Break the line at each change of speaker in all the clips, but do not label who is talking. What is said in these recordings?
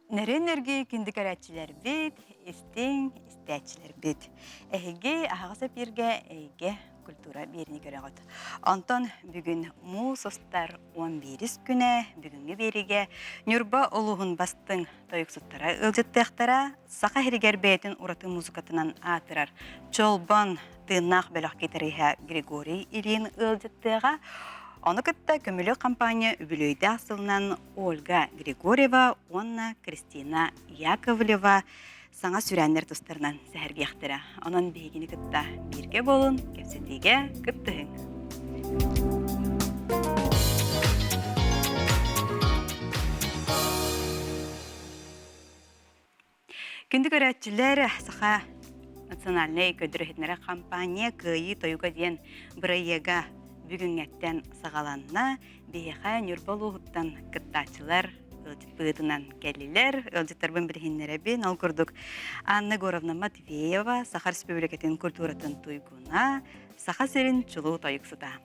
Неренерге кинди карачилер бит, истин, истячилер бит. Эһиге ахагаса пирге эйге культура берини көрөгөт. Антон бүгүн му состар 11 күнэ бүгүнгө бериге Нюрба олугун бастың тойуксуттара ылжыттыктара сака херигер бетин ураты музыкатынан атырар. Чолбон тыыннах бөлөк кетериха Григорий Ирин ылжыттыга Оны кытта көмілі компания үбілөйді асылынан Ольга Григорьева, Онна Кристина Яковлева саңа сүрәннер тұстарынан сәхәрге яқтыра. Онын бейгіні кытта бірге болын, кепсетеге күттігін. Күнді көрәтчілер сақа национальный көдірі компания күйі тойуға ден бірайеға бүгүнгеттен сағаланна бейха Нюрбалуғыттан кыттачылар ылжытпыдынан келилер, ылжыттарбын білхиннеребін ал күрдік. Анна Горовна Матвеева Саха Республикатын культуратын туйгуна Саха Серин чулу тойықсыда.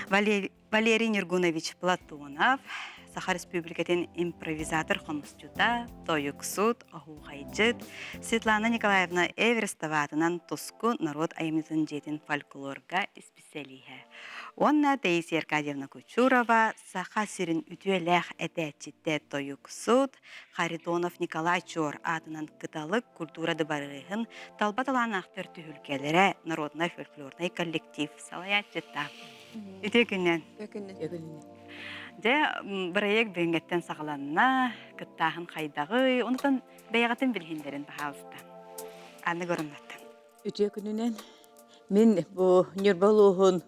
Валерий Нергунович Платонов Саха Республикатын импровизатор хомстюта, тойықсуд, ахуғайджыт, Светлана Николаевна Эверестова атынан тоску народ айымызын жетін фольклорга специалиха. Онна Таисия Аркадьевна Кучурова Саха Сирин үтүелэх этәчитте тойықсуд, Харитонов Николай Чор атынан кыталык культура дыбарыгын талбаталан актер түхүлкелері народный фольклорный коллектив салаятчыта. Үтө күннен. Де проект бүйінгеттен сағаланына, кыттағын қайдағы, онытан бәйғатын білгендерін бағалысты. Анны көрімдаттын.
Үтө күнінен мен бұл Нюрбалуғын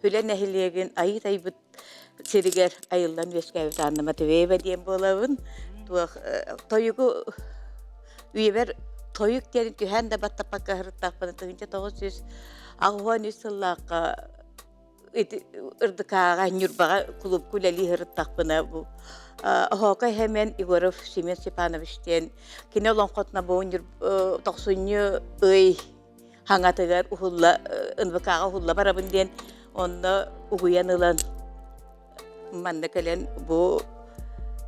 хүлен әхілеген айыт айбыт серігер айылдан вескәйбіт анныма төбейбе дейін болауын. Тойығы үйебер тойық дерін түйән де баттапаққа ғырыттақпаны тұғынша 900 ағуан үсіллаққа ырдыкаага Нюрбага клуб кулели хырыттакпына бу. Хока hemen Игоров Семен Степановичтен кине лонкотна бу токсунню ый хаңатыгар ухулла ынбыкага ухулла барабынден онда угуянылан манда келен бу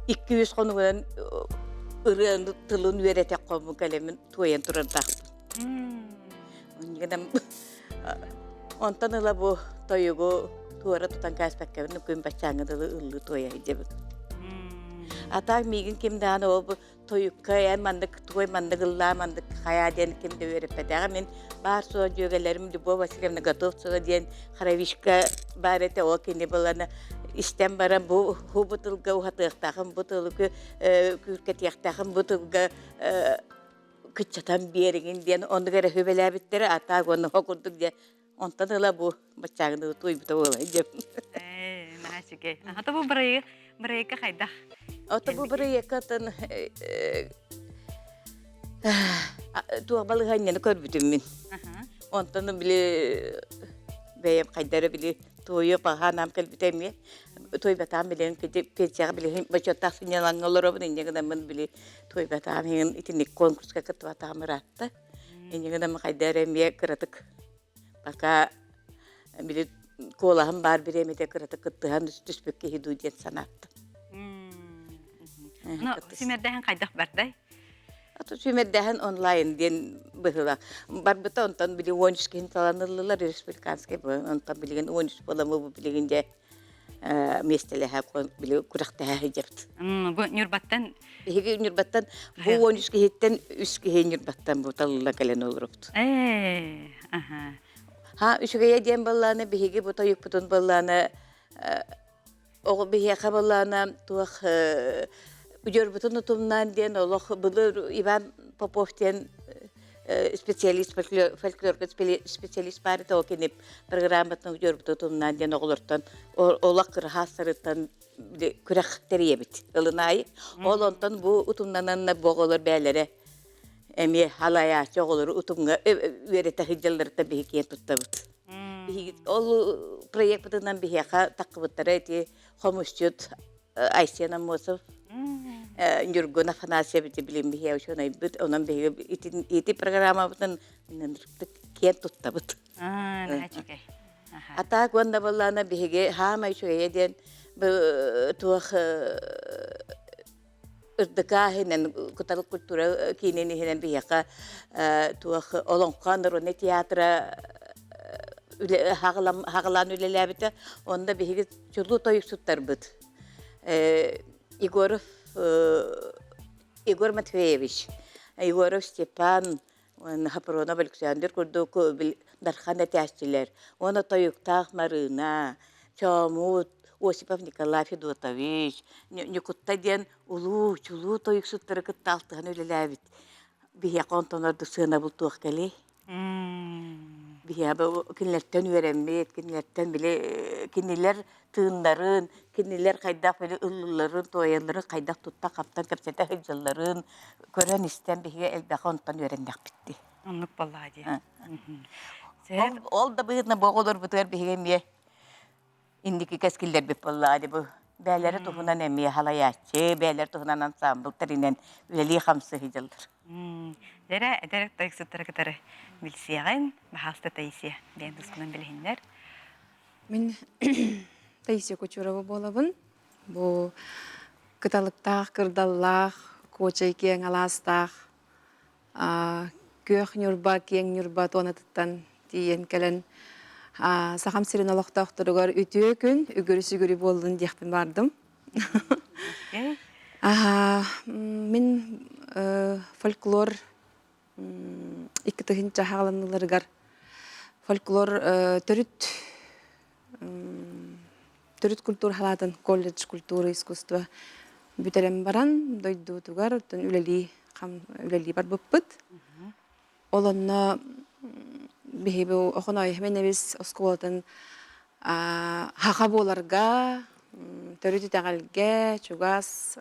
200 конуган ырын тылын веретек кому келемин туян турардак. Онтан ыла бу тойугу туара тутан каспаккабын күн бачаңыдылы ыллы тоя ижебит. Атак мигин кимдааны ол тойукка ян мандык той мандык ылла мандык хаяден кимде верепедага мен бар со жөгелерим Любовь Васильевна Готовцева ден Харавишка барете о кине балана истем барам бу хубутылга ухатыктагым бутылгы күркетяктагым бутылга кычатан берген ден онды кере хөбеләбиттер атак оны хокурдук де онтан ыла бу бачагыны туйбута болай деп.
Нахачыке. Ата бу бирайга кайда?
Ата бу бирайгатын туа балыганны көрбүтүм мен. Онтан биле бейем кайдары биле тойу паханам келбитем. Тойбатам билен печага биле бачота сынялаңылар бинегеден мен биле тойбатам мен итиник конкурска кытватам ратта. Энегеден кайдары ме кыратык. Пока били колаһым бар биремете кырата кыттыһан түспекке хиду диен санатты.
Ну, симердәһен кайдак бардай?
Аты симердәһен онлайн диен быһыла. Бар быта онтан били 13 кен таланыллар республиканский бу онтан билген 13 боламы бу билгенде местелеһә били куракта хәҗәпт.
Бу Нюрбаттан
Эге Нюрбаттан бу 13 кехеттен 3 кехе Нюрбаттан бу талла кален олрупт.
Аха.
Ha, üçüge diyen ballarına bihigi bu tayık butun ballarına oğul bihiye ballarına tuğ ücür butun tutumdan diyen oğul bulur İvan Popov diyen spesialist folklor spesialist bari de o kenip programatın ücür butun tutumdan diyen oğulurtan oğlak kırhasırıtan kürek teriye bit ılınayı oğuluntan bu utumdan boğulur beylere Emi halaya çoğulur utunga verete hicallarta bihikiyen tuttabıt. Ol proyekt bıdından bihiyaka takıbıtları eti homuşçut Aysiyana Mosov Nurgun Afanasya biti bilim bihiya uçuna ibit onun bihiya iti programa bıdından kiyen tuttabıt.
Nahachıke.
Ata gwanda ballana bihige ha may şöyle diyen bu tuğ ырдыка хенен куталык культура кинени хенен бияка туах олонкан роне театра хагылан үлеләбите онда биһиги чулу тойсуттар бит. Егоров Егор Матвеевич, Егоров Степан, он Хапронов Александр Курдук Дархана тястилер. Он тойуктах Марина, Чамут Осипов Николай Федотович, Никутта ден улу чулу тойуксуттары кытталтыгын үлеләбит. Бия контонорду сына бул туаккали. Бия бу кинлерден үереммет, кинлерден биле кинилер тыындарын, кинилер кайдак биле ыллыларын, тояларын кайдак тутта каптан кепсете хыжылларын көрөн истен бия элбе контон үереннек битти.
Оннук баллади.
Ол да быйытна боголор бутер бия мие. Индики кескиллер беп баллади бу. Бәләре тухунан эмие халаячы, бәләре тухунан ансамбл теринен үлели хамсы хыжылдыр.
Дәрә әдәрәк тайсыттары кытары билсеген, бахаста тайсы. Бен дускунан билһиннәр.
Мен Таисия Кучурова болабын. Бу кыталыктах, кырдаллах, кочай кең аластах, көх нюрба, кең нюрба тонатыттан тиен келен сахам сирен олоқтақ тұрығар үтіе күн, үгірі-сүгірі болдың дияқпен бардым. Мен фольклор икки тыхынча хағаланыларығар фольклор төрүт культура халатын колледж культура искусства бүтерем баран дойдуутугар үлели бар бұппыт. Олонно бихибі оқынай менебіз осколатын хақа боларға, төрүт итәғалге, чугас,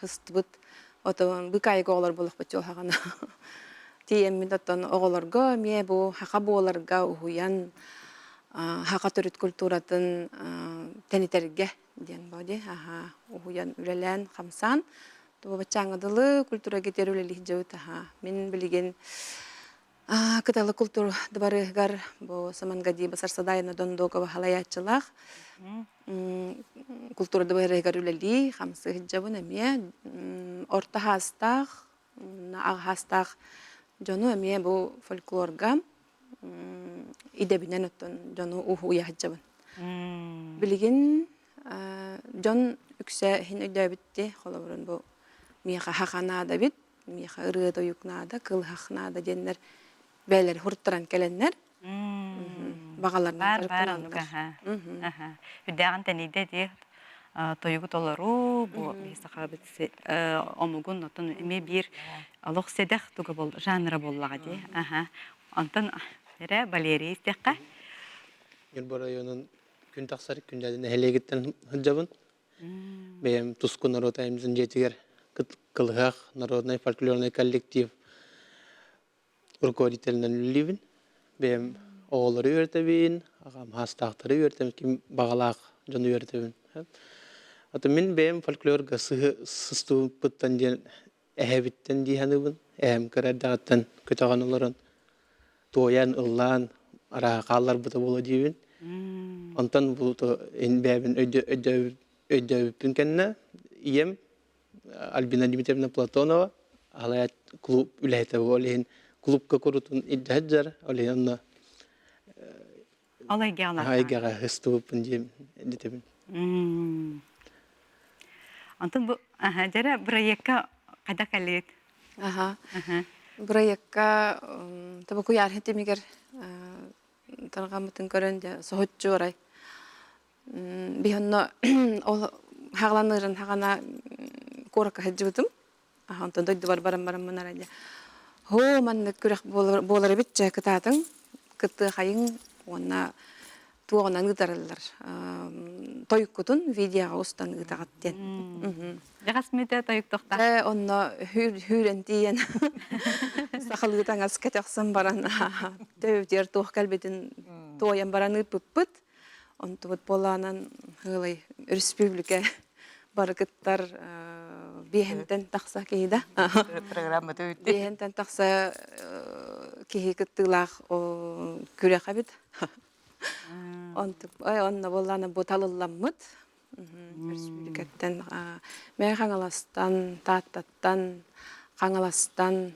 хыстыбыт, отын бұкайғы олар болық бұт жол хағана. Тием мен оттан оғыларға, ме бұл хақа боларға ұхуян хақа төрүт культуратын тәнитерге ден бауде, ұхуян үлелән қамсан. Бұл бачаңыдылы культура кетер үлелі жауыт. Мен білген кыталы культура дыбарыгар бу самангади басарсадайна дондогова халаячылах культура дыбарыгар үлели хамсы хиджабын эме орта хастах аг хастах жону эме бу фольклорга идебинен оттон жону ухуя хиджабын билигин жон үксе хин өйдөбитти холобурун бу миха хаканада бит миха ырыда юкнада кыл хакнада деннер бәлер хурттаран келеннер. Бағаларынан
бар. Хүддәгән тәнидә де тойгы толару, бу бисаха бит омугун нотын эме бир алох седах туга бол жанра боллага ди. Антан эре балерия истекка.
Гелбор районун күн таксар күндәден хелегеттен хыджабын. Бем тускун наротаймызын жетигер кылгак народный фольклорный коллектив руководителинен үлливин. Бем оғылары үйертебин, ағам хастақтары үйертебин, кем бағалақ жону үйертебин. Аты мен бем фольклорға сыстуын пыттан ден әхәбіттен дейханыбын, әхәм кәрәрдағаттан көтаған оларын тоян, ыллан, арақалар бұта болу дейбін. Онтан бұл ен бәбін өйдөбіппін кәнна, ием Альбина Дмитриевна Платонова, алаят клуб үләйті олейін клубка корутун иддәҗәр, алыянна.
Алайга ала.
Айга хыстыбын дитебин.
Антон бу жара проектка кайда калет?
Проектка табаку яр хетемигер таргамытын көрәндә сохотчу орай. Биханна ол хагланырын хагана корка хәҗүтүм. Антон дойды барам менә. Хо манны күрәк болар бит җәкәтәтең кытты хайын онна тугынан гытарлар. Тойкутун видео устан гытагаттен.
Рәсмите тойк тохта.
Онна хүрен тиен. Сахалгытан аскатаксан баран. Төвдер тох калбетин тоян бараны пыппыт. Онтубут боланан хылай республика баргыттар бехентен такса кейда.
Программа төйт.
Бехентен такса кехикеттилах күрәхәбит. Онтуп онна болланы буталылламмыт. Республикаттан мэ хаңаластан, тааттаттан, хаңаластан,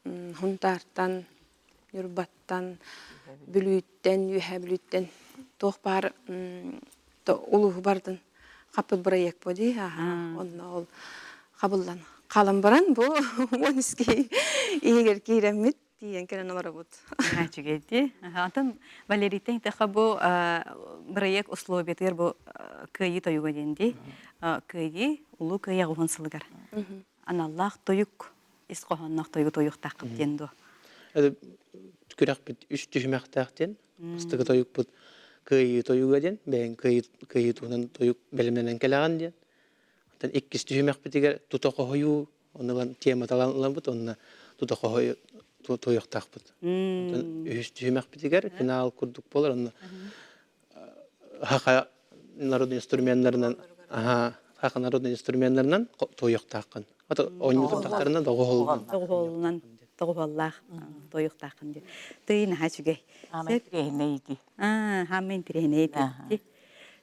хунтартан, юрбаттан, бүлүйттен, үйһәбүлүйттен тоох бар улуһу бардын хаппыт проект боди, онно ол хабылдан қалам баран бу мониски игер киреммит тиен керен оларабыт.
Чугейти. Антон Валерийтен таха бу проект условиятыр бу кыйы тоюга денди. Кыйы улу кыйы гонсылыгар. Аналлах тоюк исқохоннах тоюгу тоюк тақып денду.
Күрәк бит 3 төһмәктәктен стыгы тоюк бут кыйы тоюга ден бән кыйы туһунан тоюк белемнән келәгән ден. Антан 2 төһмәк битигә тута кохою оннан тема таланлан бут онна тута кохою тоюк тақпыт. Антан 3 төһмәк битигә финал курдук болар онна хака народный инструментларынан хака народный инструментларынан тоюк тақкан. Ата ойны тактарынан да гол.
Тоголнан тоголлах тоюк тақын ди. Тыйын хачугей. Хамын тренейти.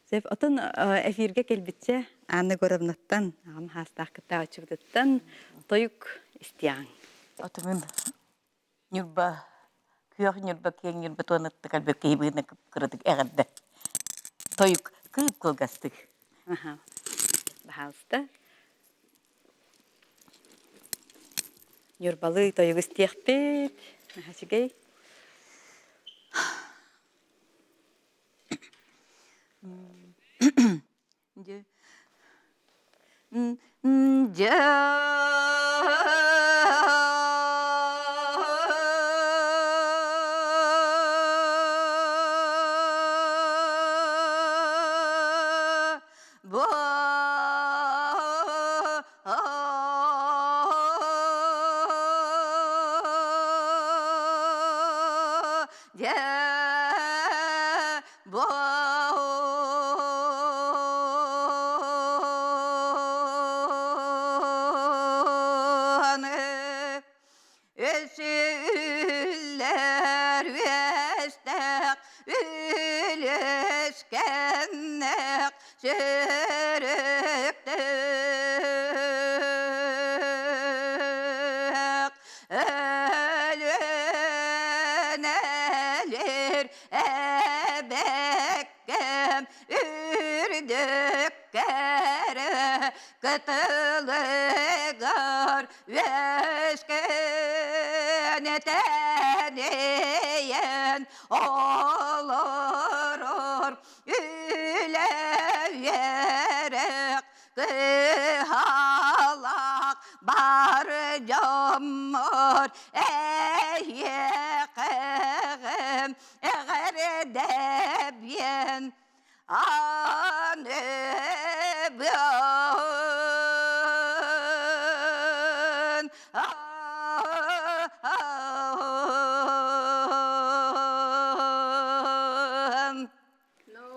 Сеп отон эфирге келбитсе аны көрөбнаттан ам хастакта ачыгдыттан тоюк истияң.
Отымен нюрба күйөк нюрба кең нюрба тонатты калбек кейбігіне кірдік әғадды. Тойық күйіп көлгастық.
Бахалста. Нюрбалы тоюк истияқпет. Хачугей.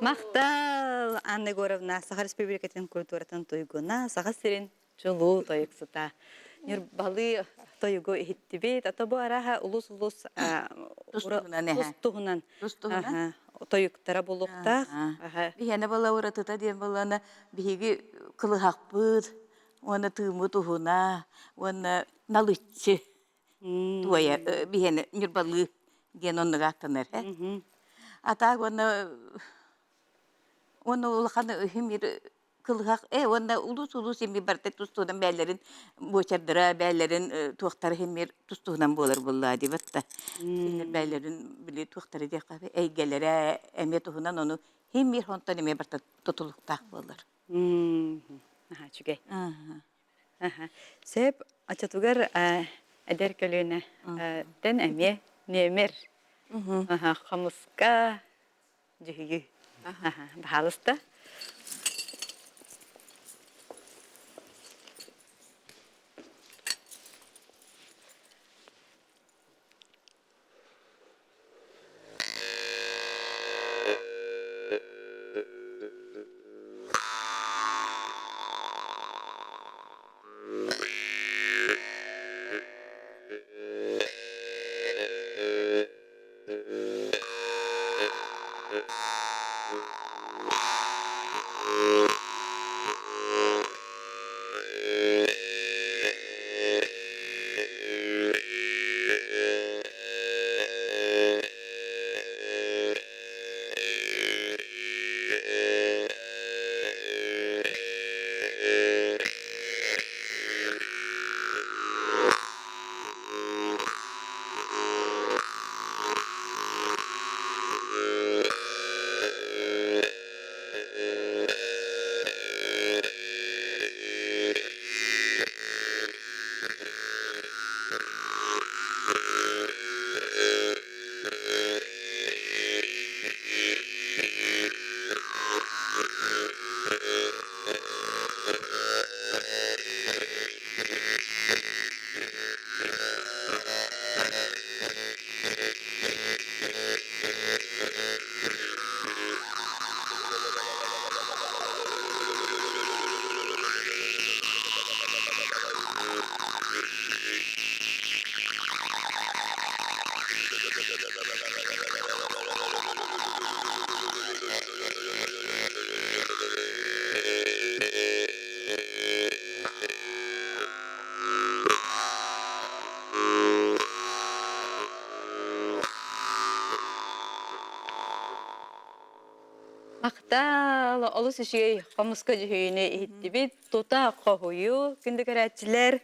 Мақтал Анна Егоровна Саха Республикатын культуратын тойгуна Саха сирен чулу тойгсута. Нюрбалы тойгу ихиттибет, ата бу араха улус-улус тустугунан тойгтара болуктах.
Бихәне бала уратыта ден баланы биһиги кылыхакпыт, оны тыымы туһуна, оны налыччы. Туя бихәне нюрбалы ден онны аттанар. Ата оны улаханы химир кылгак оны улус эми барта тустудан бәлләрен бочардыра бәлләрен туактар химир тустудан болар булла дип атта. Бәлләрен биле туактар дип кабы әйгәләре әме туһунан оны химир хонтан эме барта тотулуктак болар.
Чугей. Сеп ачатугар әдер көлөнә тен әме немер. Хамыска җиһиги. Бахалыста. Мақтал, олыс үшей қомысқа жүйіне еттібет, тута қоғойу күндікәрәтчілер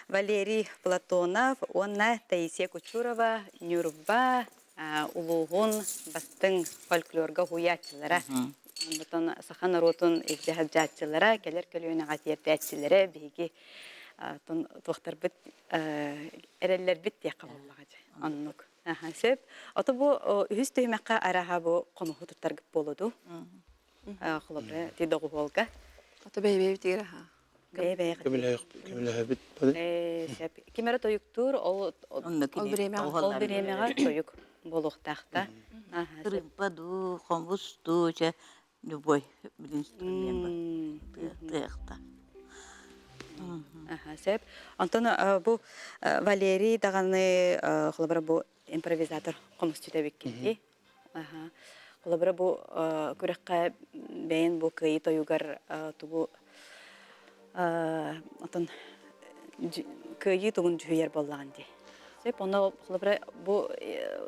Валерий Платонов, онна Таисия Кучурова, Нюрба, улуғын бастың фольклорға хуячылара. Бұтын сақан аротын егдеғат жатчылара, келер көліуіне ғатиерді әтчілері бейгі туқтар бұт, әрелер біт де қабыллағады. Аннық. Сөп, ото бу үз түймәккә араға бу қомығы тұттаргып болуду. Құлабыры тейдоғы болға.
Ото бәйбәй битигер аха.
Кемеле бит.
Кемері тойуктур, ол биремеға тойук болуқтақта.
Рыбаду, хомбусту, любой инструмент. Тықты.
Сөп, Антон, бу Валерий дағаны құлабыры бу импровизатор қомыс түтәбек келді. Құлабыры бу көрекқа бәйін бу күйі тойугар тұғу күйі тұғын жүхейер болған де. Сөп, онда құлабыры бу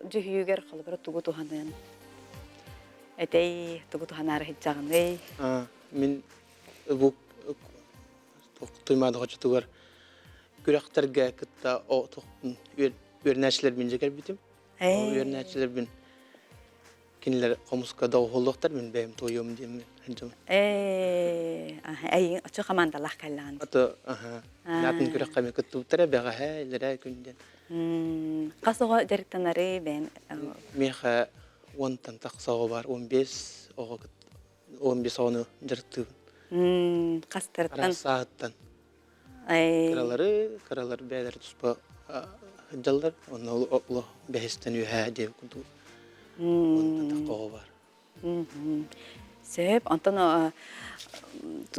жүхейгер құлабыры тұғу тұғанын әтей тұғу тұғанары хитжағынды.
Мен бу туймады қочытугар күрәқтәргә кытта о тоқтын өрнәчілер мен жекер бітім. Өрнәчілер мен кенелер қомысқа дауғылықтар мен бәйім тойым деймін.
Очы қамандалақ кәліған.
Аты, натын күрәққа мен күтті бұттара бәға әлірі күнден.
Қасыға дәріктанары бәйін?
Меха 10-тан тақсауы бар, 15 оғыны жырттығын.
Қастырттан?
Сағыттан. Қаралары бәдері тұспа жалдар, оны олы бәхістен үйә деп күнді. Ондан таққауы бар.
Сөп, антон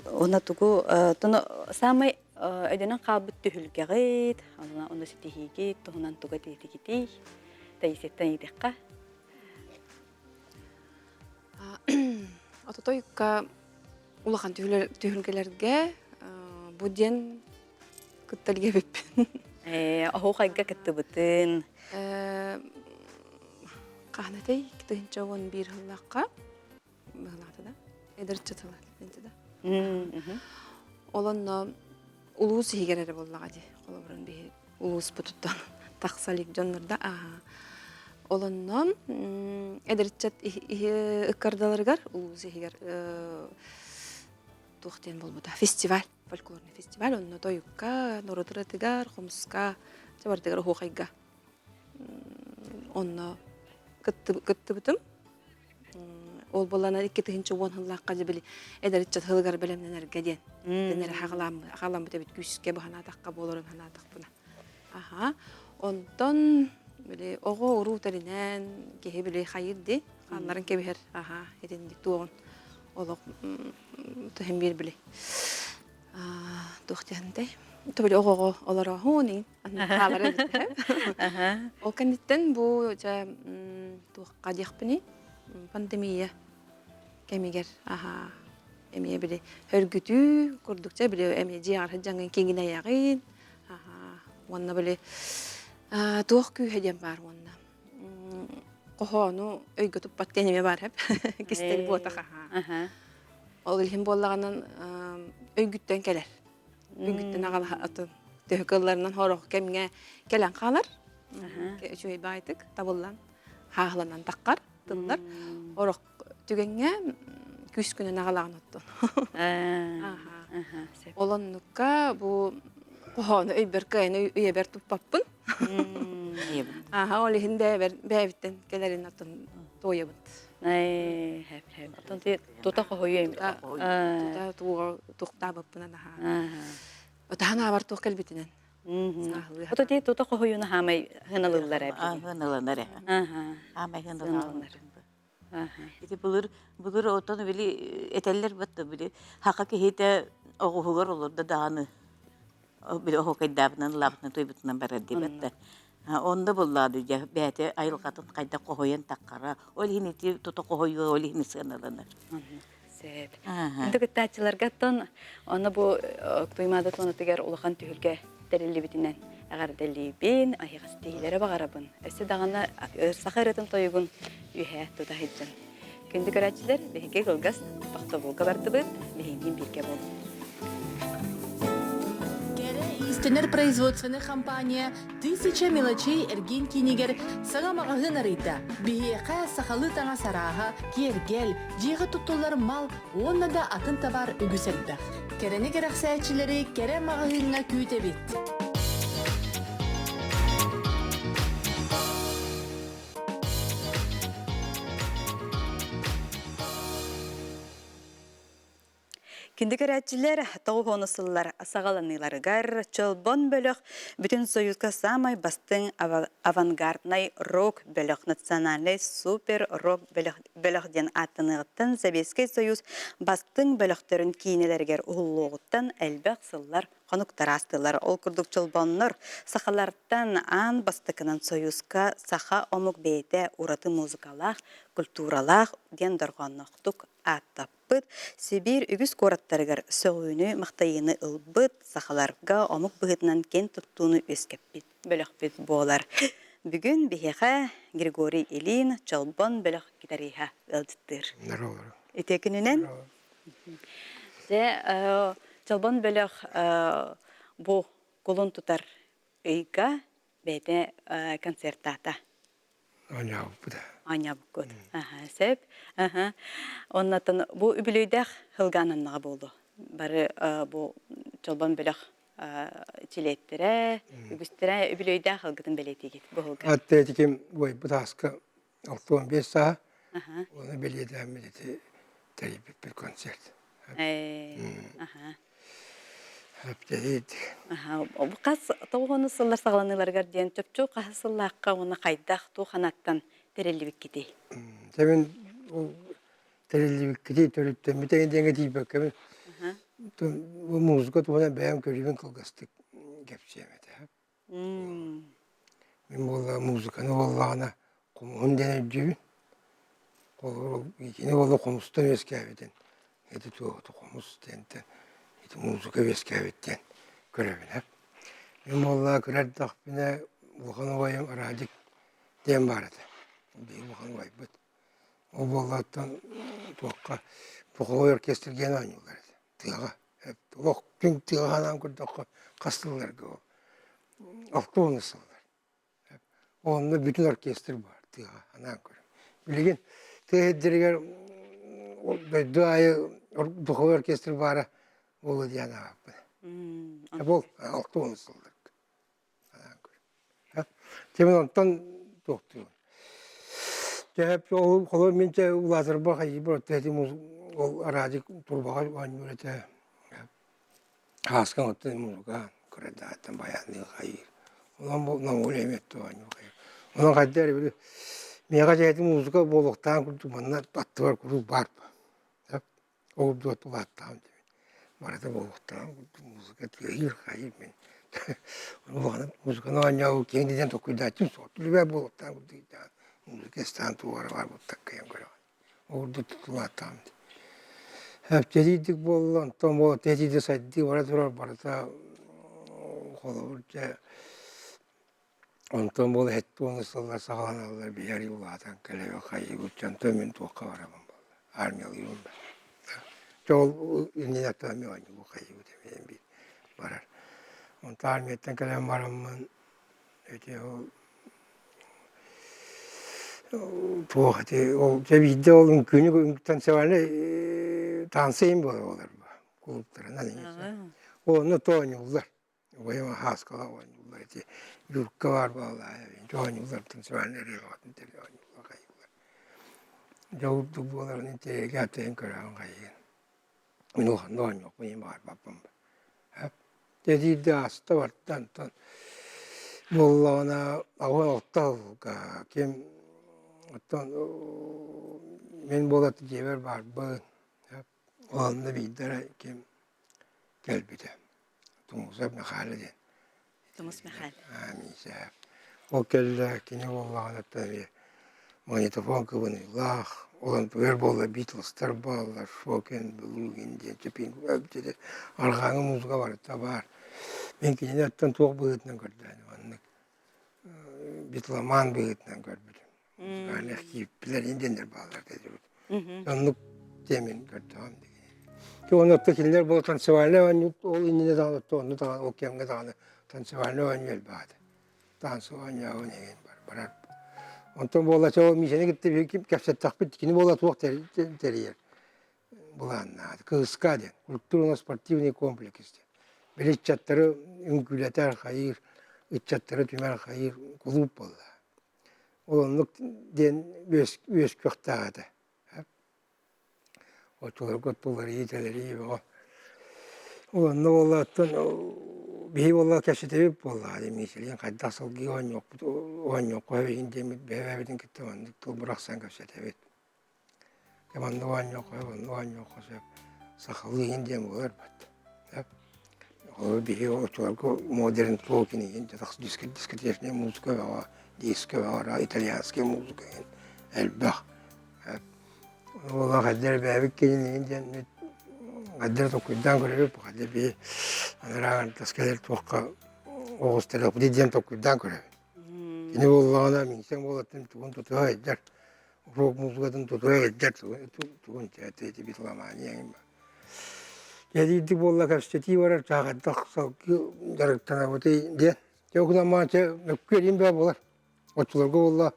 оны тұғу, самай өденің қабыт түхілгеғейд, оны сүтігейгейд, тұғынан тұға тегетегетей, тәйсеттен едеққа.
Ото тойыққа улахан түйілгелерге буден күттелге беппен.
Аху қайға күтті бұтын?
Қағынатей күттігінші оғын бір ғылаққа бұғылақты да, әдіртші тылы. Оланна улуыз егерері боллаға де, қолы бұрын бей улуыз бұтыттан тақсалик жонларда. Оланна әдіртшат үккардаларғар улуыз егер туқтен болмуда. Фестиваль, фольклорный фестиваль, онна тойыққа, нұрыдыратыгар, қомысқа, жабардыгар хоқайға. Онна күтті бұтым. Ол болана 2-тігінші 10 ғылаққа жебілі әдәрітчат ғылғар бәлемнен әргеден. Дәнері ағалам бұта біт күшіске бұхана атаққа болырым хана атақ бұна. Онтан оғы ұру тәрінен кеге білі қайырды. Қанларын кебігер едендік туғын. Олық тұхын бір білі. Тұқтияғындай. Тұбілі оғы олар оғын қалары бітті. Ол кәндеттен бұл тұққа деқпіні пандемия кәмегер. Әмее білі өргіту көрдікче білі әмее жиғар жаңын кеңін аяғын. Онна білі тұқ күй әден бар онна. Қоғаны өйгі тұппат тәнеме бар әп. Кестері бұтаға. Ол үлхен болағанын өйгіттен кәлер. Өйгіттен ағалы атын төхікілерінен хорық кәміңе кәлен қалар. Өй байтық табылан хағыланан таққар, тылдар. Хорық түгенге күш күнен ағалаған оттын. Оланныққа бұл қоғаны өйбір кәйін өйебер тұппаппын. Ол үлхен бәйбіттен кәлерін атын тойыбыд.
Тута қойым.
Тута баппынан аха. Отағана бар туқ кәлбетінен.
Ото дей тута қойуына хамай ғыналылар әбі.
Ғыналанар. Амай ғыналанар. Бұлыр отаны білі әтәлілер бұтты білі. Хақа кейті оғығығыр олырды дағаны. Білі оғы қайдабынан лабынан той бұтынан барады бұтты. Onda bulladı ya bäte ayıl qatın qayda qohoyan taqqara. Ol hiniti tutu qohoyu ol hini sanalanır.
Сеп.
Aha.
Инде гыттачыларга тон аны бу туймада тоны тигәр улахан түһүлгә терелли битинен агар делибин айгас тегеләре багарабын. Эсе дагана сахаратын тойгун үһә туда хиттен. Күндү көрәчләр беге гылгас тахта булга бардыбыт бехинин бирге бул.
Истенер производственная компания «Тысяча мелочей эрген кинигер» сагамагын арыйта. Бихеқа сахалы таңа сараға, кергел, жиғы тұттулар мал, онна да атын табар үгісерді. Керені керақсайчылары кере мағығынға күйте бит.
Кинди көрәтчилер тоғы хонысылар сағаланыларыгар чолбон бөлөх бүтін союзға самай бастың авангарднай рок бөлөх национальный супер рок бөлөх ден атыныгыттан Советский Союз бастың бөлөхтерін кейнелергер ұғылуғыттан әлбәқ сыллар қонуктар астылар. Ол күрдік чолбоннор сақаларттан ан бастықынан союзға саха омук бейте ураты музыкалақ, культуралақ ден дорғаннықтық аттаппыт. Сибир үгіз кораттарыгар сөғүйіні мақтайыны ылбыт сақаларға омук бұғытынан кен тұттуыны өскеппіт. Бөліқпіт болар. Бүгін бігеға Григорий Илин чолбон бөліқ гитариха ылдыттыр. Етекінінен? Чолбон бөліқ бұ қолын тұтар үйга бәйті концерттата.
Аня бұда.
Аня бұқыд. Сәп. Оннатын бұ үбілейдәқ хылғаныннаға болды. Бары бұ чолбон бөліқ чилеттірі, үгістірі үбілейдәқ хылғытын бәлетегет.
Атты етекем бұда асқы 6-15 саға. Оны бәледі әмелеті тәрейбет бір концерт. Әптелейді.
Қас тоғыны сыллар сағыланыларғар ден төпчу қасыллаққа оны қайдақ туғанаттан тәрелібік кетей.
Сәмен тәрелібік кетей төріптен бітеген денге дейбек кәмен. Музыка туғана бәйім көрейбен қылғастық кәпсемеді. Мен болға музыканы болғана құмығын дәне жүбін. Екені болға құмыстан өскәбеден. Еті туғыты құмыс дәнтен. Музыка вескәбеттен көрәбін. Мен болға көрәддақ біне бұлған ойым радик ден барады. Бұлған ой бұд. Ол болғаттан туаққа бұқы оркестрген ойнылар. Тыға. Лоқпен тығағанан көрдіққа қастыларғы. Алтуыны сылдар. Онында бүтін оркестр бар. Тыға. Анан көрім. Білеген тыға дөйді айы бұқы оркестр бары Ол дияна баппын. Бол алтуыны сылдырк. Темен онтан тоқтуын. Жәп ол қолы менше улазырба қайы бір өттәді ол радик турбаға өйін өреті. Асқан өттен музыка көреді аттан баянды қайыр. Олан бұл науыл еметті өйін қайыр. Олан қайдары бір меға жәйді музыка болуқтан күрді манна атты бар күрді барпы. Ол бұд бұл аттағын. Барада болуқтан музыка түйір қайыр мен. Музыканы ойнауы кеңдеден тоқыдатын соты любя болуқтан күрді. Музыка стан туғары бар бұттақ кәйім көрі. Орды тұтылаттам. Әптедейдік болу, антон болу, тәдейді сайдық бара тұрар барата қолы бұрды. Антон болу әтті оны сылдар сағалан алылар бейәрі ұлағатан кәлеуі қайы өтчен төмен туаққа барамын болды. Армиялы үйім бар. Жол үнен атамы ойны бұл қайы өтемейін бейді барар. Онта армияттан кәлем барамын. Өте ол туақыты. Ол жәбейді ол үңкіні үңкітен севаны тансайын болар олар ба. Клубтарынан емес. Оны тоғын ұлдар. Ойыма хасқала ойын ұлдар. Юркка бар бағалай. Тоғын ұлдар тансайын әрелуатын тәрі ойын ұлдар қайы ұлдар. Жауыптық боларын тәрегі әптейін көріған қайын. Мен оған оған жоқ, мен бар бапым бар. Дедейді асты бартан, болағына ауын оқтауға, кем, мен болаты жебер бар бұн, оғанды бейдері кем келбеді. Тұңызап мәқалы ден.
Тұмыс мәқал.
Амин сәп. O kelle kini Allah'ın tabi magnetofon kıvınıyla olan tüver bolla Beatles'tar bağlar şoken buluğun diye çepin öbçede arkanı muzga var tabar. Ben kini attan tuğ bığıtından gördüm. Anlık Beatleman bığıtından gördüm. Yani ekipler indenler bağlar dedi. Anlık demin gördüm. Ki onu öttekiler bu tansivalne oynuyor. O inine dağıttı onu da o kemge dağını tansivalne oynuyor bağdı. Tansı oynuyor oynayın var. Ondan bu ola çoğu mişene gitti bir kim kapsat takbit kini bu ola tuğ teriyer. Bulanlar. Kıskadı. Kulturno-sportivni kompleks. Bir çatları ünkületer hayır. İçatları tümer hayır. Kulüp oldu. Olanlık den üs köktağıdı. O çoğu kutluları yiteleri o. Olanlık olattan bir ola keşfedip oldu. Mesela kadar salgı on yok. Koyun demir bebedin gitti onluk. Tu bıraksan keşfedip. Keman on yok. Sakalı indem var bat. O bir o çoğu modern tokini indi. Disketleşne müzika var. Disko var. İtalyanski müzika. Elbette. Ola kadar bebek kendini kadar tokuydan görüp kadar bir anıran taskeler tokka Oğuz tarafı diyen tokuydan görüp. Yine Allah'ına minsen olatın tuğun tutuğa eder. Rock muzgadın tutuğa eder. Tuğun çatı bir lamani yani. Jadi bolla kapseti var çağırdık salgı daraktan öte diye. Çok zaman mükkerim be bolar. Oçular bolla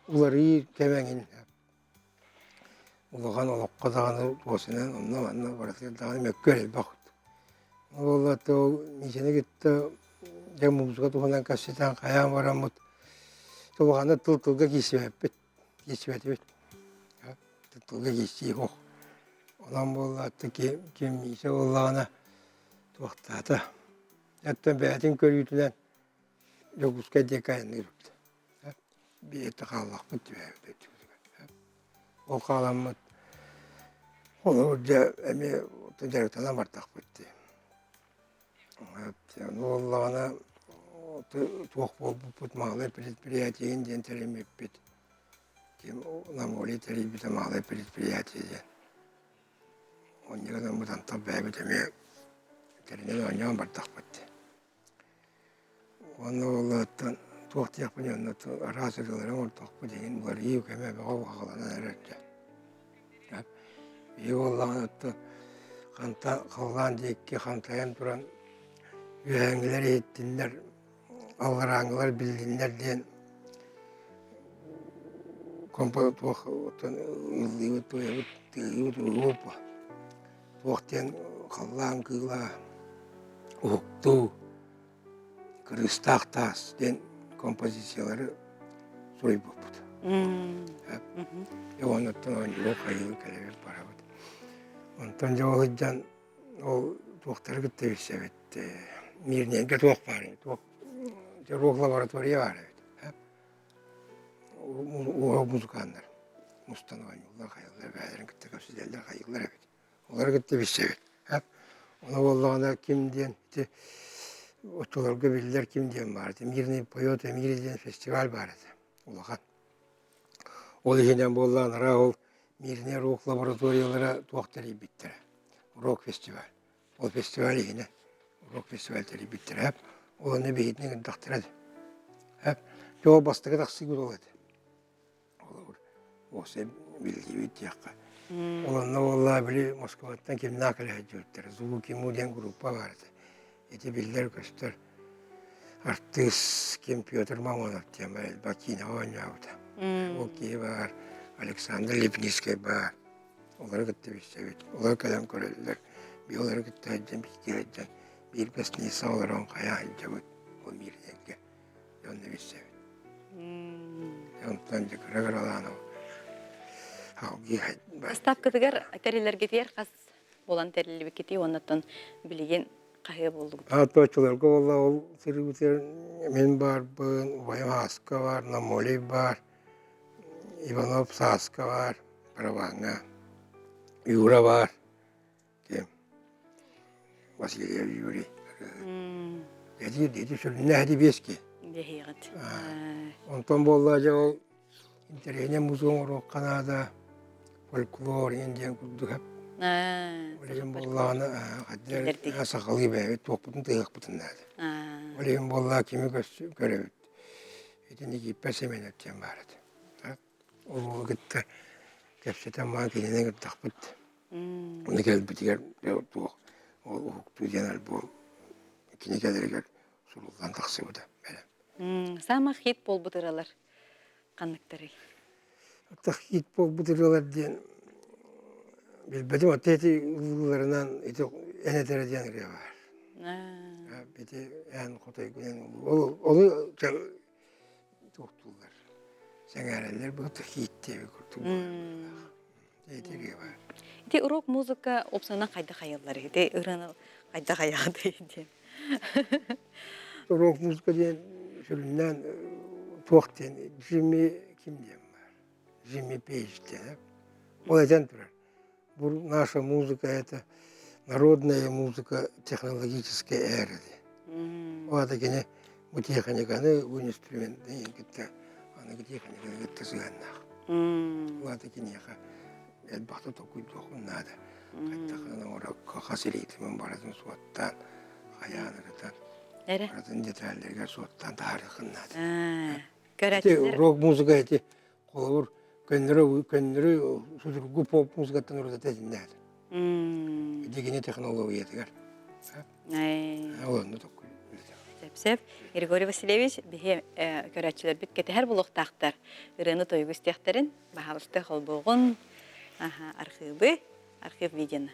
uları kemengin. Ulan o kadar olsun onunla varsa daha mükemmel bak. Valla to nişene gitti. Cemuzga tuğundan kaçtan kayam var ama to bana tulga geçiyor. Tulga geçiyor. Olan valla ki kim ise Allah'ına tuğatta. Hatta beğenin körütünden yokuşka dekayanır. Bir ete kalmak bitti. O kalanmak olurca emi ticaretten vartak bitti. Yani Allah'ına tuğuk bol putmalı предприятиен ден теремеп бит. Kim namoli teri bir tamalı предприятие. Onlardan buradan tabii bitemiyor. Terine oynayan vartak bitti. Onu Allah'tan tuğuk yapınca onu arasırıların ortak bitti. Bunları iyi keme bağı bağlanan herhalde. Bir Allah'ın attı. Kanta kalan deyik ki kantayan duran yühengiler ettinler. Algırangiler bildiğinler diyen kompa tuğuk yıldıyı tuğuk tuğukten kalan kıyla uğuktu kırıstak tas diyen kompozisyaları soy bupudu. Ondan oynuyor kayılı kelebek para bud. Ondan o hıcan o tuğukları gitti bir sebetti. Mirniyenge tuğuk var. Ruh laboratuvarı var. O muzikanlar. Mustan oynuyorlar kayılar. Beylerin gitti kapsizlerler kayılar evet. Onlar gitti bir sebep. Ona Allah'ına kim diyen otolarga bilirler kim diyen vardı. Mirni Poyot Emiri diyen festival vardı. Ulağan. O yüzden bu Allah'ın Rahul Mirni Ruh laboratuvaryalara tuğukları bittir. Rock festival. O festival yine. Rock festivalleri bittir hep. O ne beyitini taktırdı. Hep. Çoğu bastığı taksı gibi oldu. Olur. O sen bildiği bir tiyakka. Olanla vallahi bile Moskova'dan kim nakale hacıttır. Zuvuki Mudyan grupa vardı. Eti bildiler göster. Artist kim Piotr Mamonov diye Bakina oynuyordu. O ki var. Alexander Lipniski var. Onları gitti bir şey. Onları kalem köreliler. Bir onları gitti haccan bir iki haccan. Bir beş nisa olarak kaya hacca o bir yenge. Yönde bir şey. Ondan çıkara karalan o.
Astap kıtıgar teriler getiyer kas bolan terili bikiti ondan bilgen kahya bulduk.
Toçularga valla ol sirüter men var, Vayam Haska var, Namoli var, Ivanov Saska var, Pravanga, Yura var. Kim? Vasilyev Yuri. Dedi şöyle ne hadi beski.
Бехиғыт.
Онтон болла же ол интерене музон урок Канада фольклор индиан курдугап. Олеген болланы хаддер сақалы бәйбет тоқпытын тыйық бұтын дады. Олеген болла кеми көребет. Етені киппәс емен өттен барады. Ол гітті кәпсетен ма кененен гіттақ бұт. Оны кәл бітігер тоқ. Ол ұқту денер бол. Кене кәдергер сұлылған тақсы бұда.
Сама хит бол бұтыралар қанықтары.
Аттақ хит бол бұтыралар ден Bilbedim o teti ulularından enedere diyenler var. Bir de en kotay gülen onu doktorlar. Sen erenler bu da hit diye kurtuldu. Teti var.
De rock muzika opsana kayda hayalları. De ıranı kayda hayadı diye.
Rock muzika diyen şöyle tuhten Jimmy kim diyeyim var. Jimmy Page diye. O yüzden durar. Наша музыка — это народная музыка технологической эры. Вот такие техниканы, инструмент, они техника это зганах. Вот такие неха. Это бахту такой дух надо. Это на урок хасилит мы барадым суаттан, хаян это. Барадым детальдерге суаттан тарихын надо.
Көрәтчілер.
Рок музыка эти колор. Көннөрі судыргу поп музыкаттан орда тәзіндәді. Дегене технология етігер. Оланды тоққы.
Сәп-сәп. Григорий Васильевич, біге көрәтчілер бит кәті әр бұлықтақтар. Үріні тойғы істектерін, бағалысты қолбоғын архив видеоны.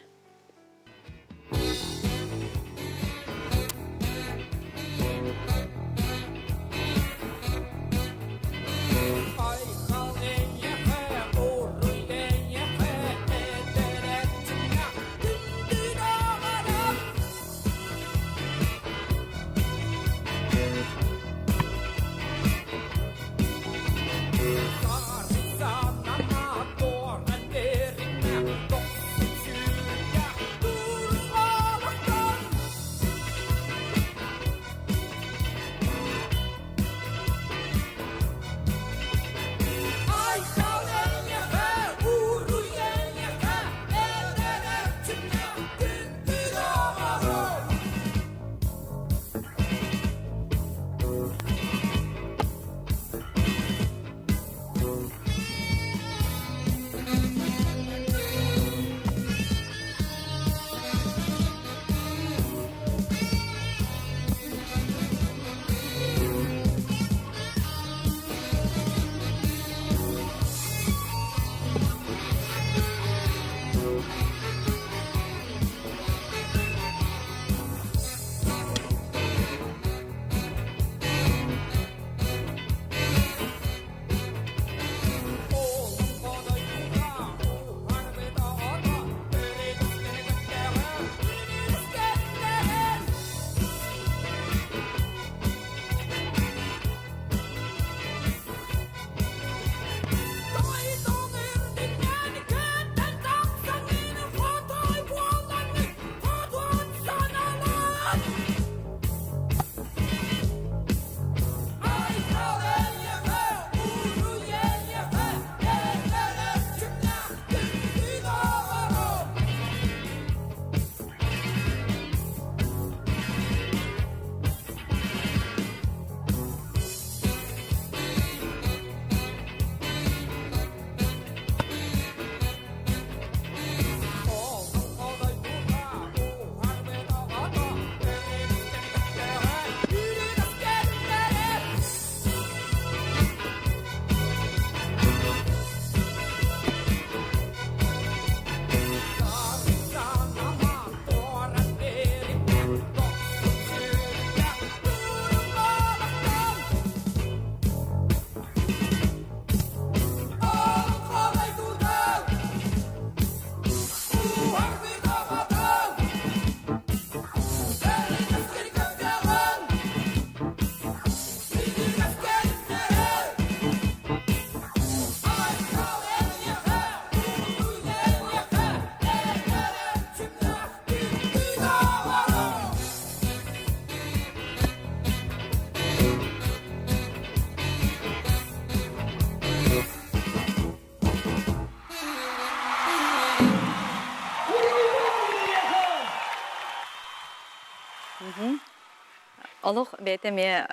олох бетеме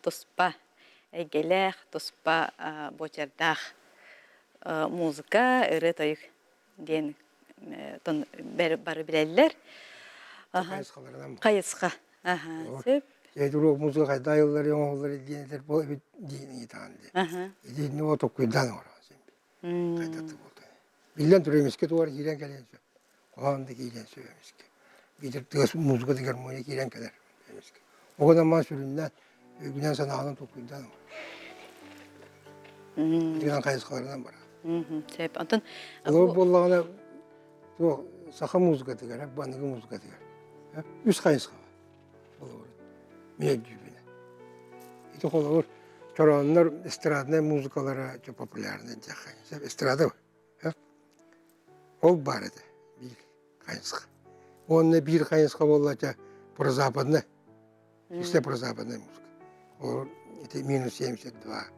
туспа гелех туспа бочердах музыка ыры тойык ден тон бары билелер.
Кайыскалардан.
Кайыска. Сөп.
Эдуру музыка кайда йыллар оңоллар динелер бу дини таанды. Дини о токуйдан ора сен. Кайда болду. Билен түрөмүскө туар кирен келен сö. Коанды кирен сөймүскө. Бидер тыгас музыка деген моя кирен келер. Оған ман сүрүннән günен санаган токуйдан. Дигән кайыскалардан бар.
Сөп. Антон
Олар боллагана то саха музыка деген, баныгы музыка деген. Үс кайыска. Олар. Мен жүбүнө. Ити олар чороннор эстрадный музыкалары жо популярный жахан. Эстрада. Ол бар еді. Bir кайыска. Онны bir кайыска боллача прозападный. Все прозападная музыка. Олар это минус 72.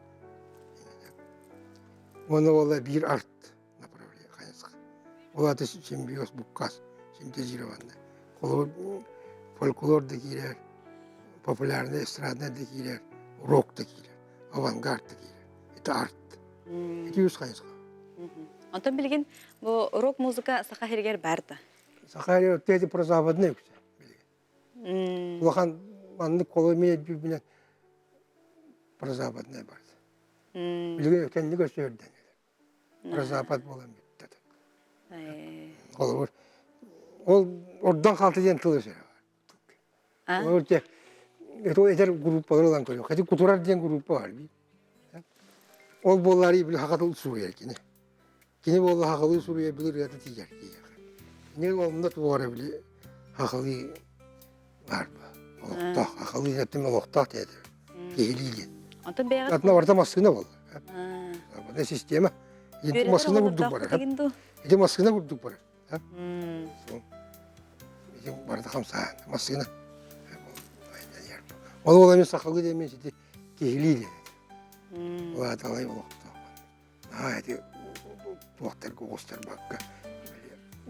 Оны ола bir арт направление кайыска. Олар да симбиоз буккас, синтезированный. Олар фольклор да кирер, популярный эстрадный да кирер, рок да кирер, авангард да кирер. Это арт. Это юз кайыска.
Антон билген бу рок музыка саха хергер барды.
Сахария өттеді прозападный өксе. Улахан манны колы мен жүбінен прозападный барды. Білген өкенді көсөрден. Прозапад болан бүттеді. Ол ордан қалты ден тылы сөрі бар. Ол те, етер группалар olan көрі. Қайты кутурар ден группа бар. Ол боллары білі хақатыл сұруер кені. Кені болы хақылы сұруер білір еді тегер. Не олында туары білі хақылы бар ба. Олықтақ, хақылы еттімен олықтақ деді. Кейлейді.
Антон бәғат.
Атына барда маскына болды. Бұда система. Енді маскына күрдік бар. Енді маскына күрдік бар. Енді барды қамсаған. Маскына. Ол оламен сақылы демен сеті кейлейді. Ол аталай олықтақ. Әді туақтар көғыстар баққа.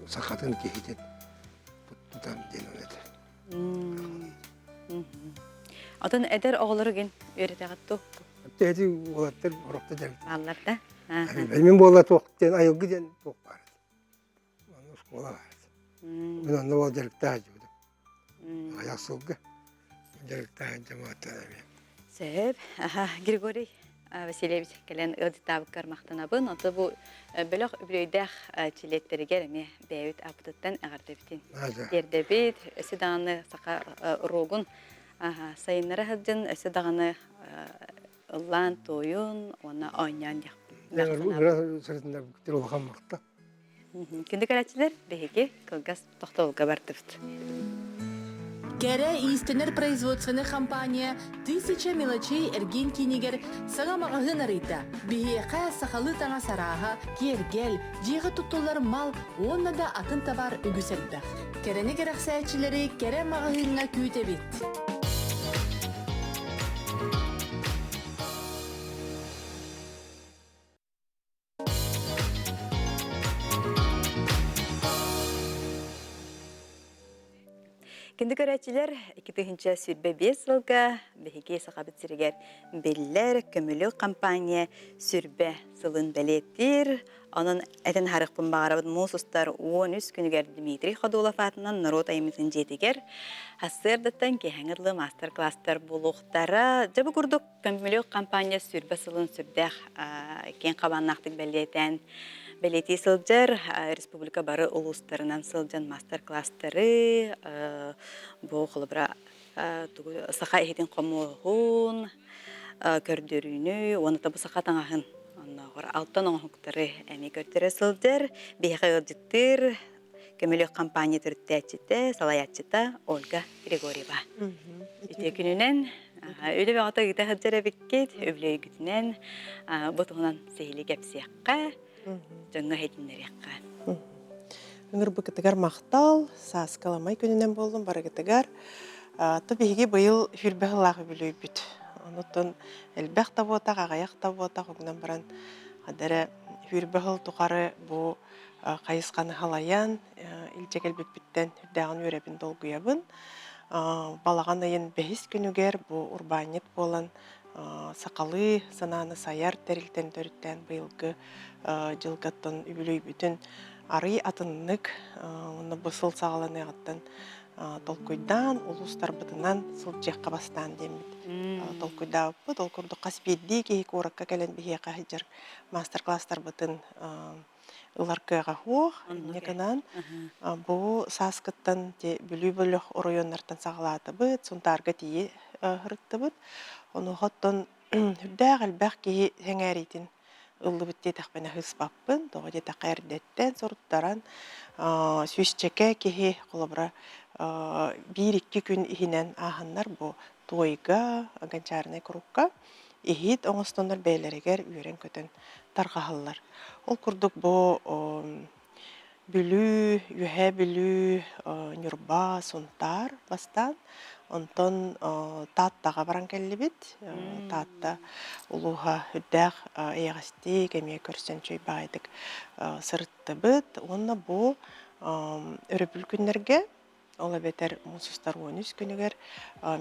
Сақатын кейтет. Тұтан ден өнеді.
Атын әдер оғылары ген өретеғатты.
Әді олаттар ұрықта жәлді.
Алларда.
Мен болла тоқтен айылғы ден тоқ барды. Оны школа барды. Мен онда ол жәлікті ажыдым. Аяқ сылғы. Жәлікті ажыматтан әмен.
Сөп. Григорий Васильевич келен ылдытабы кармақтанабын. Аты бұл бөліқ үбілейдәқ чилеттерігер әме бәйіт апытыттан әғардебітін. Ерді бейт, өсі дағаны сақа рогын сайынлары ғылдың, өсі дағаны ұллан, тойын, оны ойнан яқ.
Сыртында бүктер олған мақта.
Күнді кәрәтшілер бәйге қылғас тоқтауылға бардыбыт.
Кәрі истенер производственный компания 1000 мелочей эрген кинигер сага мағағын арыйта. Бейеқа сақалы таңа сараға, кергел, жиғы тұттулар мал, онна да атын табар үгісерді. Кәріні керақсайатшылары кәрі мағағынға күйте бет.
Күнді көрәтшілер 2000 сүрбе 5 жылға бәйге сақабыт сірігер беллер көмілі компания сүрбе сылын бәлеттір. Onun eten harıqpın bağırabıd Musustar 13 günüger Dmitri Khodulov atынан Народ аймытын жетігер. Hasırdıttan kehengidli master klaster buluqtara. Jabı kurduk kömülü kampanya сүрбе сылын сүрдәқ кен қабаннақтық бәлеттен Белети сылжар, республика бары улустарынан сылжан мастер-класстары, бұл қылыбыра сақа ехетін қомуғын, көрдіріні, оны табы сақа таңағын. Алтан оңықтары әме көрдірі сылжар, бейхі ғылжыттыр, көмілі компания түрттәтчіті, салаятчыта Ольга Григорьева. Үте күнінен, өлі бағыта ғыта ғылжары беккет, өвлі үгітінен бұтығынан сейлі кәпсияққа, жаңа хәйтіндер яққа.
Үңір бұкытығар мақтал, саас каламай көнінен болдым, бары кітігар. Табиғи бұйыл хүрбәғылағы бүлі бүт. Онытын әлбәқ та болтақ, ағаяқ та болтақ, оғынан баран адары хүрбәғыл тұқары бұл қайысқаны халаян, илчекел бүппіттен хүрдәғын өрәбін долгуябын. балаған айын бәхис күнігер бу урбанит болан сақалы сананы саяр тәрілтен төріттен бұйылғы жылғаттан үбілей бүтін ары атыннык оны бұсыл сағаланы ағаттан толкуйдан улустар бытынан сылжаққа бастан дембит. Толкуйда бұ, толкурду қаспедді кейі коракка кәлен біге қағыджар мастер-класстар бытын ыларкыға хоқ, неканан бұ саскыттан бүлі бөліқ оройоннартан сағалаты бұд, сонтарға тейі ғырытты бұд. Оны ғоттан үрдәғ әлбәқ кейі хәңәритін ыллы бітте тақпена хыспаппын, тоғы де таққа әрдеттен сұрыттаран сүйісчеке кейі қолыбыра bir-iki gün ihinen ahınlar bu toyga, gançarnay kurukka ihit oňustonlar beýlereger üýren köten targahallar. Ol kurduk bu bülü, yühe bülü, nürba, suntar bastan. Onton tattaga baran kellibit. Tatta uluha hüddäq eýagysty, kemie körsen çöy baýdyk sırttıbıt. Onna bu örüpül günlerge Ola beter musustar onus күнігер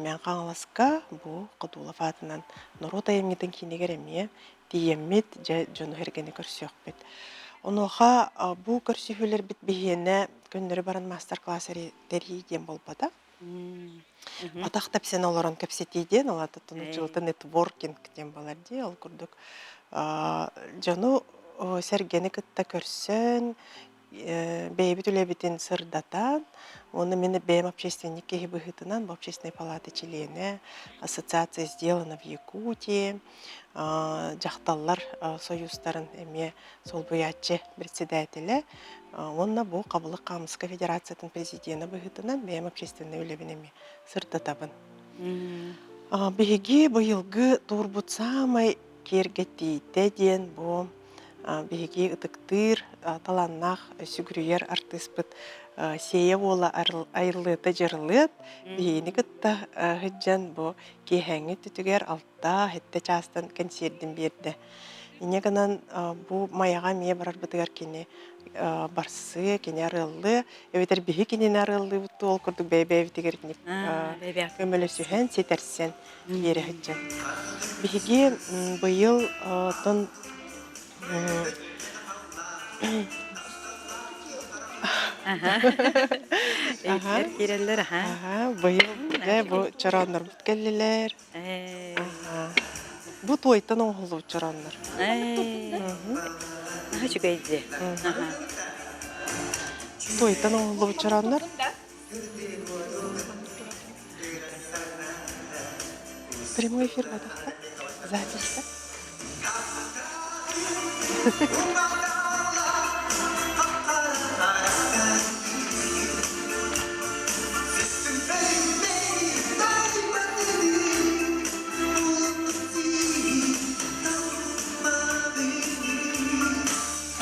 мен қаңыласқа бұл қыдулы фатынан нұрот айымнетін кейінегер әме дейеммет жону хергені көрсіоқ бет. Онуға бұл көрсіхілер бит бейені күннері баран мастер-классері дәрейден болбада. Атақтап сен оларан көпсетейден, олаты тұнычылыты нетворкинг ден болар дей, ол күрдік. Жону сәргені күтті көрсін, бейбит үлебитин сырдатан, оны мені бейм общественник кеги быхытынан в общественной палаты члены, ассоциация сделана в Якутии, жақталлар союздарын эме сол буячы председателі, онна бұл Қабылық Қамысқа федерациятын президенті быхытынан бейм общественный үлебин эме сырдатабын. Беги бұйылғы турбут самай кергеттейді ден бұл беги ытыктыр, таланнах сүгүрүйер артыспыт сея ола айырлыта жырлыт, бейіні кытта хыджан бу кехәңі түтігер алтта хетте частан консердин берді. Ине канан бу маяға мие барар бытыгар кені барсы, кені арылы, эветер бейі кені арылы бұтты ол күрдік бәй-бәй көмілі сүйен сетерсен бері хыджан. Бейге бұйыл тон
Kirellер,
Быйыл бу чараннар бүткәллеләр. Бу тойтан оңғылы чараннар.
Чүгәйді.
Тойтан оңғылы чараннар. Прямой эфир бадақта. Запись.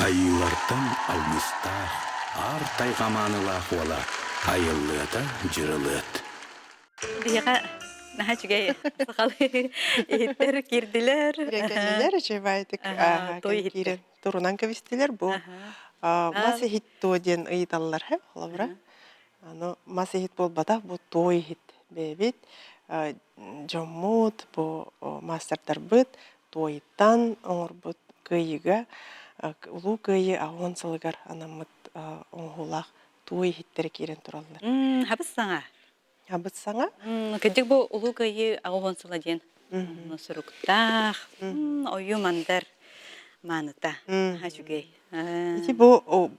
Айылартан алмыстах, ар тайғаманылах ола, айыллыта жырылыт.
Бияға наха чүгәй сақалы еттер кирдилер.
Келлеләр жебайдык. Кирен турунан кевистилер бу. Масы хит тоден ыйталлар һәм лавра. Масы хит болбата бу той хит бебит. Жоммут бу мастердар бит тойтан оңорбут кыйга улуу кыйы агонсылыгар анамыт оңгулак той хиттер кирен тураллар.
Хабыс саңа.
Хабыс саңа?
Кедик бу улуу кыйы агонсыла ден. Носуруктах, ою мандар маныта. Хачугей.
Ити бу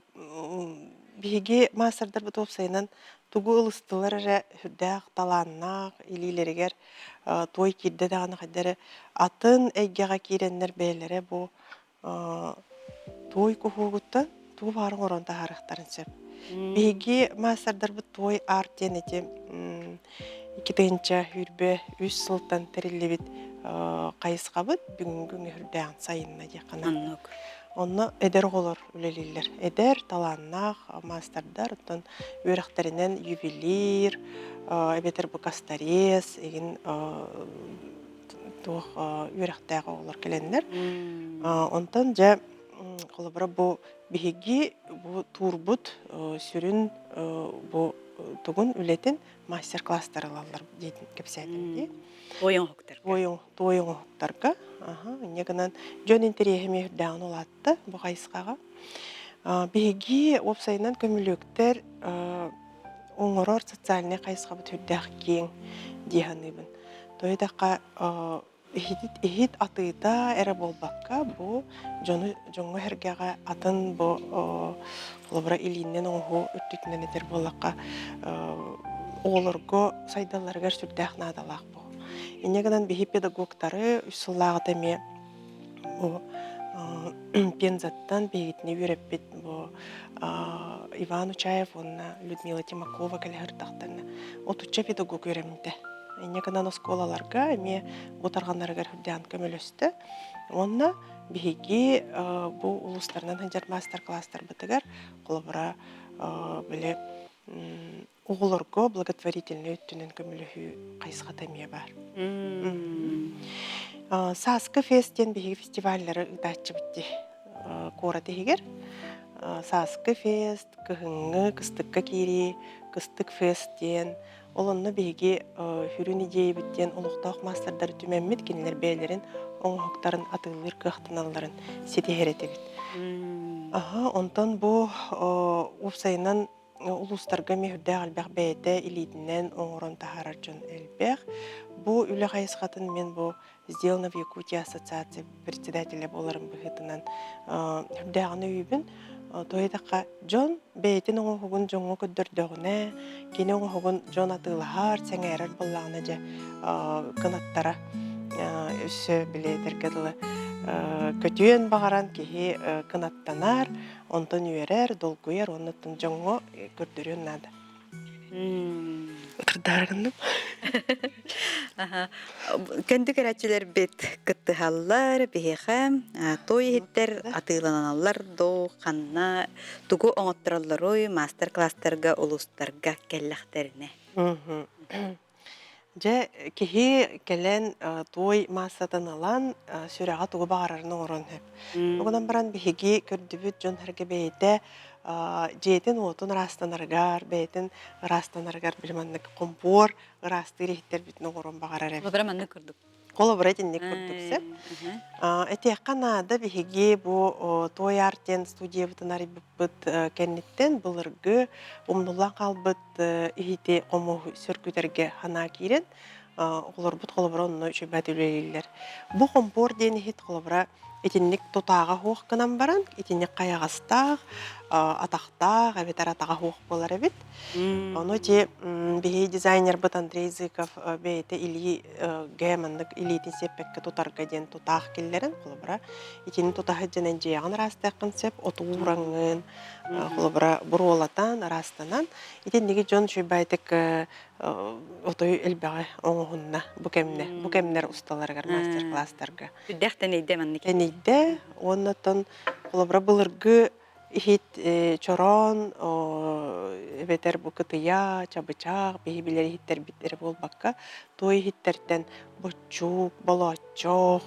биге мастердар бу топсайнан тугу ылыстылар әре хүрдәк таланнақ илилерігер той кирді дағаны қадары атын әйгеға киреннер бәйлері бу той кухугуттан тугу барын оронта харықтарын сөп. Биге мастердар бу той артен ете 2-нче хүрбе 3 сылтан тәрелі бит қайысқа бұд бүгінгі хүрдәғын сайынна деқана. Онны эдер олар үлелилер. Эдер таланнах, мастердар, оттан өрәқтерінен ювелир, эбетер бұ кастарес, егін өрәқтәға олар келендер. Онтан жа қолыбыра бұ бігеге бұ турбут сүрін бұ тугун үлетин мастер-класстар алалар дейтин кепсәтинди.
Ойын хоктар.
Тойың оқтарға. Негінен жөн интерехіме үрдәғын олатты бұл қайысқаға. Беги опсайынан көміліктер оңырор социальный қайысқа бұт үрдәқ кең дейханыбын. Тойдаққа ихит атыйта әрі болбаққа бұл жоңы әргеға атын бұл қолыбыра илиннен оңғы үртітінен етер болаққа оғылырғы сайдаларғар сүрдәқ надалақ бұл. Инегенен бихи педагогтары үсіллағы дәме пензаттан бейгітіне үйреппет Иван Учаев, Людмила Тимакова кәліғірдақтарына. Отуча педагог үйремді. Инегенен осколаларға әме бұтарғанларығар хүрдән көмілісті. Онна бихиги бұл ұлыстарынан ханжар мастер-класстар бұтығар қолыбыра біле оғылырғы благотворительный өттінен көмілігі қайысқа тәме бар. Саскы фесттен бейгі фестивальлары ұдатчы бітті қора тегер. Саскы фест, кығыңы, кыстыққа кері, кыстық фесттен. Олонны бейгі хүрін идея біттен ұлықтақ мастардар түмәммет кенелер бәйлерін оңғықтарын атылыр қықтыналарын сетехереті біт. Онтан бұл ұпсайынан улустарга мехүрдә албах бәйті илидінен оңырын тахарар жон әлбәқ. Бұл үлі қайысқатын мен бұл сделано в Якутии ассоциация председателя боларым бұғытынан хүрдәғаны үйбін. Тойдаққа жон бәйтін оңы хугун жоңы көддірдіғіне, кені оңы хугун жон атылығар, сәңәрір болағына жа қынаттара өсі білетіргеділі. Көтүйен бағаран кеге қынаттанар, онтан үйерер, долгуер, онытын жоңы көрдірен нады. Отырдарғындым.
Көнді көрәтчілер бет кыттығалар, бейхем, той еттер, атыланалар, до, қанна, тугу оңыттыралар ой, мастер-класстарға, ұлыстарға кәлләқтеріне.
Же кеге кәлен той массатын алан сүрәға туғы бағарарының орын әп. Оғынан баран бейге көрдібіт жон әрге бейді жетін отын растанарғар, бәйтін растанарғар білманнық қомпор, растыр ехттер бітінің орын бағарар әп.
Қолабыраманны күрдік.
Қолабыратынны күрдіксіп. Әтеққа нады бейге бұл той артен студия бұтынар бұт кәнеттен бұлырғы ұмнулан қалбыт ихите қому сөркүдерге хана кейрен олар бұт қолабыра онны үшібәт өлелелер. Бұл қомпор ден ехет қолабыра етіннік тұтаға хоқ қынан баран, етіннік қаяғастақ, атақтақ, әбетар атаға хоқ болар әбет. Оны те бейі дизайнер бұт Андрей Зыков бейті илі гәмандық илейтін сеппәкке тұтарға ден тұтақ келдерін, қолабыра етінің тұтағы денен жеғын растақын сеп, отуыраңын, қолабыра бұролатан, растанан, етіндегі жон шөйбәйтік отой әлбәғі оңығынна, бұкәмнер ұсталарғар мастер-класстарға.
Үддәқтенейді мәннік?
Әнейді, оннатын қолабыра бұлырғы Ихит чорон, бетер бу кытыя, чабычак, бейбилер ихиттер биттер болбакка, той ихиттерден бочук, болочок,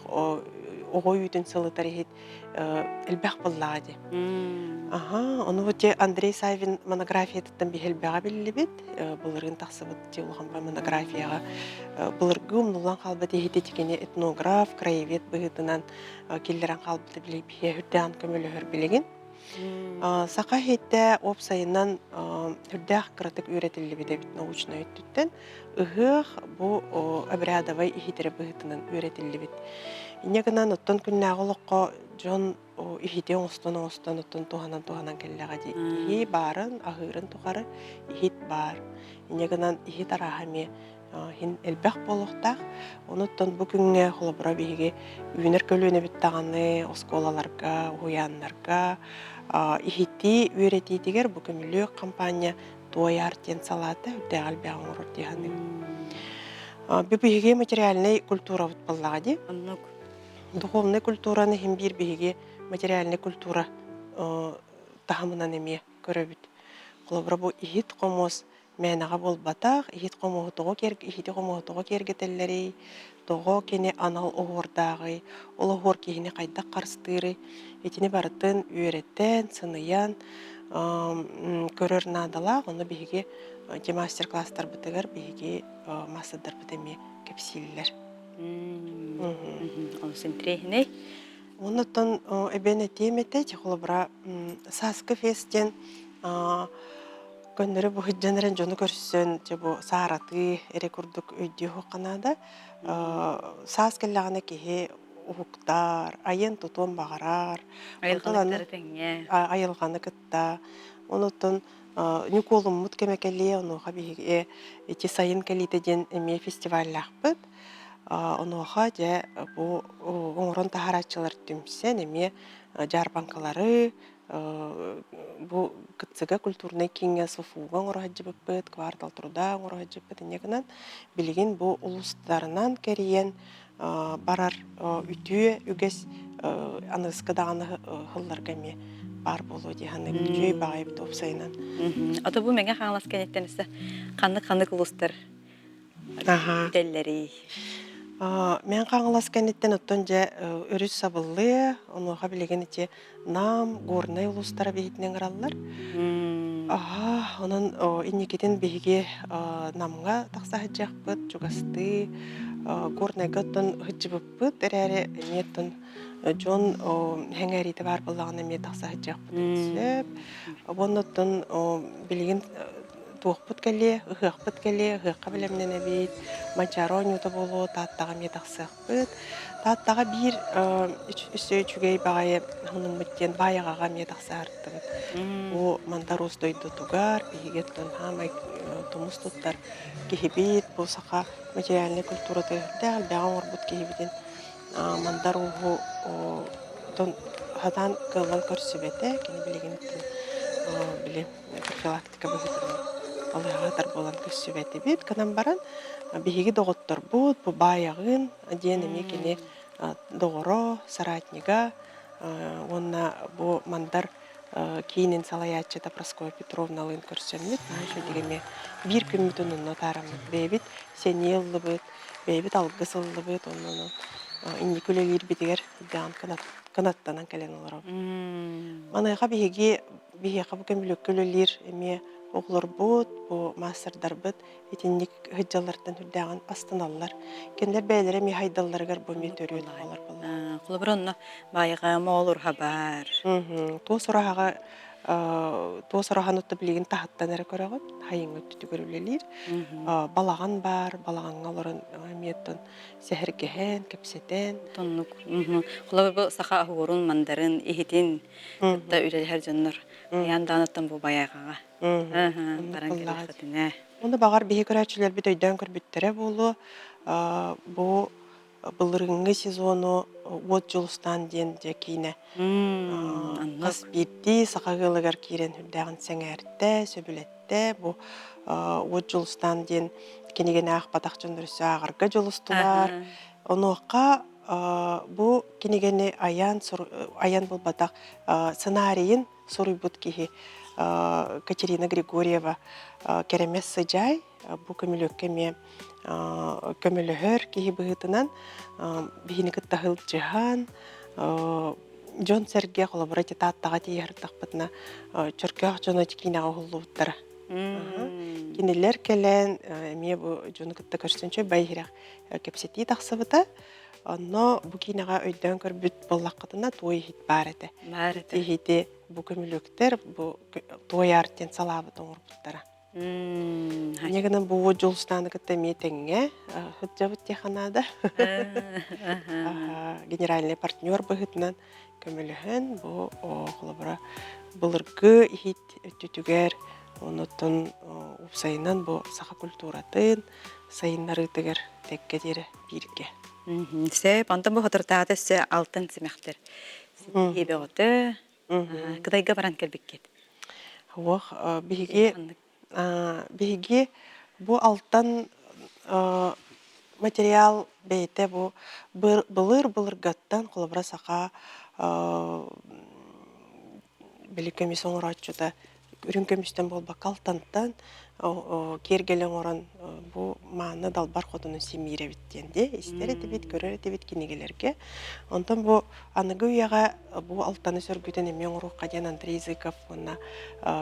огой үтін сылытар ихит элбәк боллади. Оны өте Андрей Савин монографиятыттан бихелбәға білі бит, бұлырғын тақсыбыт теулған ба монографияға. Бұлырғы ұмнулан қалбыт ихите текене этнограф, краевед бұғытынан келдерін қалбыты білі бихе хүрдән көмілі хөр білеген. Сақа хетті опсайынан хүрдәқ қыратық үйретілі бедебіт научна өттіттен ұғық бұл обрядовай ихитері бұғытынан үйретілі бет. Инегінен ұттан күннәғылыққа жон ихите оңыстан ұттан туғанан кәліға дей. Ихи барын, ағырын туғары ихит бар. Инегінен ихит арағаме хин элбәқ болуқтақ, оныттан бүгінге қолыбыра бейге үйінер көлуіне біттағаны осколаларға, ойанларға, ихити үйретейдігер бүгінлі компания той артен салаты үдәғал бәғын ұрыр дейханды. Бейге материальный культура бұтпаллағады. Духовный культураны хим бір бейге материальный культура тағымынан еме көрөбіт. Қолыбыра бұл ихит қомос мәнаға бол батақ, ихит қомуғытығы кергетелері, тоғы кені анал оғырдағы, ол оғыр кейіне қайдақ қарыстыры, Итини барытын үйреттен, сыныян, көрөр надала, оны биһиги те мастер-класстар бытыгар биһиги массадар бытыми кепсиллер.
Олсын трехне.
Онуттан эбене темете чехолобра саскы фестен көннөрө бу хыджанырын жону көрсөн же бу саараты эре курдук өйдү хоканада саас келлагана кихи ухуктар айын тутун багарар
Айылғанықтары тәңе.
айылганы кытта онуттан Николуммут кемекелли онуха биһиге ити сайын келитеден эме фестиваллахпыт онуха же бу оңорон тахарачылар түмсен эме жарбанкалары бу кытсыга культурный кеңе софуга оңорохаджыбыппыт квартал труда оңорохаджыбыппыт инегинен билигин бу улустарынан кериен барар үтүө үгес аныска даганы хылларга эме бар болу диханы жүй багайып топсайнан.
Ото бу меңе хаңлас кенеттенсе каннык улустар. Деллери.
Мен қаңылас кәнеттен оттон же өрүс сабыллы, онуға білеген ете нам, горнай улустара бейітінен ғыралылар. Онын инекетін бейге намға тақса хыджақпыт, жугасты, горнайға оттон хыджыбыппыт, әрәрі меттон жон хәңәрейті бар болағына мет тақса хыджақпыт. Оттон білеген туохпут келе, ыхыахпыт келе, ыхыахқа білемнен әбейт, мачарони ұты болу, таттаға метақсықпыт. Таттаға бір үсі үчігей бағайы ғының мүттен байығаға метақсағырттыбыт. О мандарус дойды тугар, бейгеттен хамай тумыс туттар кехебейт, бұл сақа материальный культура тәғіл бәған орбут кехебеден мандар уғу хадан кылған көрсібеті, кені білеген біле профилактика бұғытырын. Алыгатар болан көссүбәти бит, канан баран биһиги доғоттор бут, бу баягын, диэн эмекени доғоро, саратнига, онна бу мандар кейинин салаяччата Проскоя Петровна лын көрсөмүт, шо дегеме бир күмүтүн онно тарамыт, бейбит сенеллы быт, бейбит алгысыллы быт, онно инни күлелир битигер дан канаттанан келен олар. Манайга биһиги бу көмүлөк күлелир эме оғлар бұд, бұ мастырдар бұд, етіннік ғыджалардан үрдәған астаналар. Кендер бәлері ме хайдаларғар бұ ме төрі өтіғалар болар.
Құлыбыр онына байыға молур хабар.
Тоо сорахан ұтты білеген тағыттан әрі көріғыт, хайың өтті көрілелер. Балаған бар, балағанға оларын меттон сәхіргеген, кепсетен.
Құлыбыр бұл сақа ағуырын, мандарын, ехетін, күтті үрелер жонлар. Янданаттан бұл байағаға. Баран келіқатіне.
Оны бағар бейі көрәтшілер біт өйден көрбіттері болу. Бұл былырыңғы сезону от жылыстан ден де кейіне. Қыз бетті сақағылығар кейрен үрдәғын сәңәрді, сөбілетті. Бұл от жылыстан ден кенеген ақ батақ жөндірісі ағырға жылыстылар. Оны оққа бұл кенегені аян бұл батақ сценарийін сұрый бұд кейі Катерина Григорьева керемес сыжай, бұл көмілөккеме көмілігір кейі бұғытынан бейіні күтті ғыл жыған, Джон Серге қолабыраты таттаға тейірттақ бұтына чөркеғ жоны текейнағы ғылы бұттары. Кенелер келен, әме бұл жоны күтті көрсінші бәйірек кепсеті тақсы бұта, но бұл кейнаға өйден көр бүт боллаққытына той хит бар әді. Ехеті бұл көміліктер той арттен салабыт оңыр бұттара. Негінің бұл жолыстаны күтті метеңе хүтжабыт теханада. Генеральный партнер бұғытынан көмілігін бұл қолыбыра бұлырғы ехет өттүтігер, онытын ұпсайынан бұл сақа культуратын сайынлары тігер текке дері бірге.
Сәп, антон бұл ғытыртағы сә алтын сімәқтір. Ебе ғыты, қыдайға баран кәлбеккет.
Биһиги бу алтан материал бейте бу былыр-былыргаттан қолыбыра сақа білікөмі соңырачуда үрүн көмүстен болбак алтантан кергелен оран бу мааны далбар хотунун семире биттенде истер этибит көрөр этибит кинигелерге онтон бу аныгы уяга бу алтаны сөргүтен эме оңрукка ден Андрей Языков уна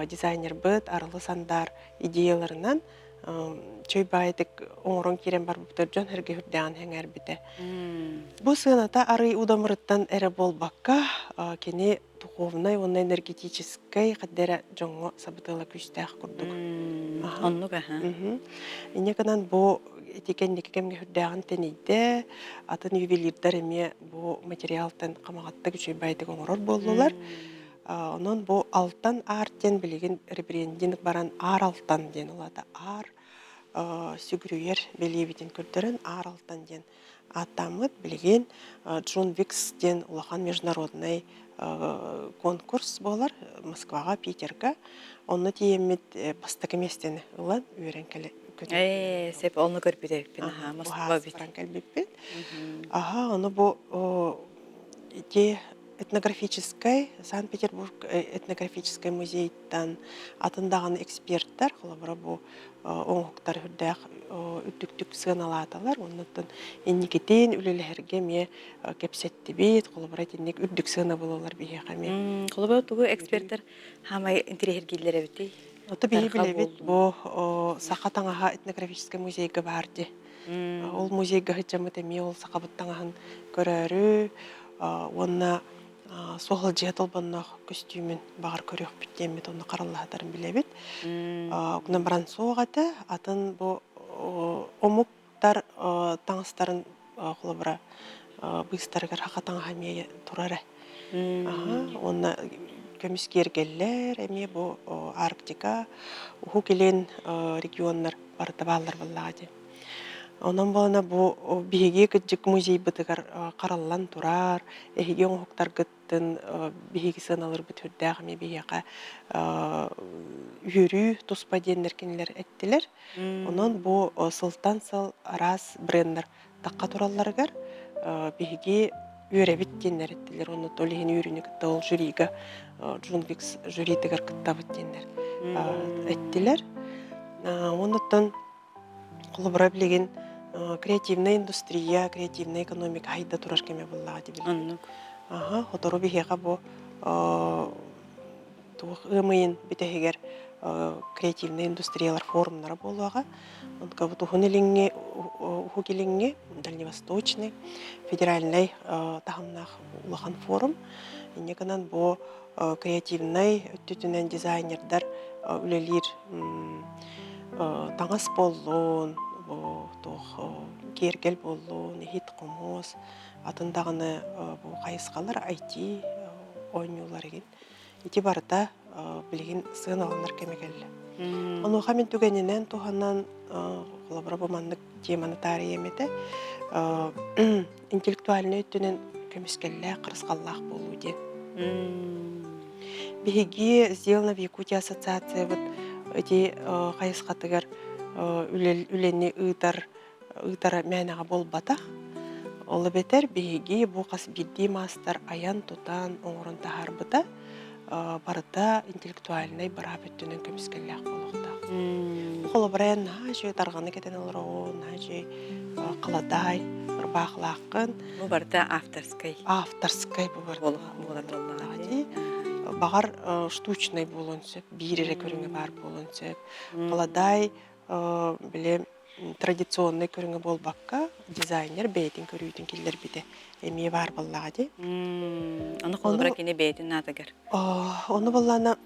дизайнер быт арылы сандар идеяларынан чөй байтык оңрон кирен бар буптар жон herge хүрдән хәңәр бите. Бу сыната ары удамырыттан эре болбакка кени духовной, онна энергетической каддера жоңго сабытыла күстәх курдук.
Оннуга,
Ине канан бу этикенники кемге хүрдәгән тенейде атын ювелирдар эме бу материалтан камагатта күчөй байтык оңрор болдулар. Онон бу алтан артен билеген ребрендинг баран ар алтан ден улада ар сүгүрүер белебитин көрдөрөн ар алтан ден атамыт билеген Джон Викс ден улахан международный конкурс болар Москвага, Питерга. Онны тиемит бастакы местен улан үйренкеле көтө.
Сеп оны көрбүдө Москва бит.
Ага, оны бу те этнографической, Санкт-Петербург этнографической музейтан атындаган эксперттер, холобра бу оңуктар хүрдәк үттүктүк сыналаталар, оннан энникетен үлелерге ме кепсетти бит, холобра тенник үттүк сына болалар бие хаме.
Холобра тугу эксперттер хамай интерьергиллере бит.
Ота бие билебит бу Сакатаңаха этнографической музейге барды. Ол музейге хыжамыт эме ол Сакабыттаңахан көрөрү, онна соғыл жетіл бұнна костюмін бағар көрек біттемет, оны қараллағатарын білебет. Күнен баран соғаты, атын бұл омуктар таңыстарын құлы бұйыстарығар хақатан ғамия тұрары. Оны көміскергелер, әме бұл Арктика, ұху келен регионлар барды балар боллағады. Онан болана бу биһиги кыджык музей бытыгар караллан турар, эһиги оңуктар гыттын биһиги сыналар бит хүрдәгме бияка үрү туспа деннер кинилер эттилер. Онан бу сылтан сыл арас брендер такка туралларгар биһиги үребит деннер эттилер. Оны толихин үрүнү кытта ол жюрига Джунвикс жюритигар кытта бит деннер эттилер. Онуттан кулубра билеген креативная индустрия, креативная экономика хайда тураш кеме буллага дип билген. Хотору бихега бу тух ымыйын битегер креативная индустриялар форумнары болуага. Онка бу тухунелинге ухукелинге Дальневосточный федеральный тахамнах улахан форум. Инеканан бу креативный өттүтүнен дизайнердар үлелир таңас болуын, кергел болуын, хит қомос, атындағыны қайысқалар IT ойнуылар еген. Ити барда білген сығын алынар кемегелі. Оны оға мен түгенінен туғаннан қолабыра бұманлық теманы тарih еметі интеллектуальны өттінен көміскелі қырысқаллақ болу де. Беге сделана в Якутии ассоциация эти қайысқатығар үлені ұйтар мәнеға болбата. Олы бетер беге бұл қас бидді мастар аян тұтан оңырын тағар бұта барыда интеллектуальный бара бүттінің көміскелләқ болуқта. Қолы бірән жөй тарғаны кетен олыр оғын, жөй қаладай, ұрбақлақын.
Бұл барда авторскай.
Авторскай бұл барда. Бағар штучный болуын сөп, бейірері көріңі бар болуын сөп. Қаладай біле традиционный көріңі бол баққа дизайнер бәйтін көрійтін келдер біде әмей бар боллағады.
Оны қолы бұра кені бәйтін надығыр?
Оны боллағына...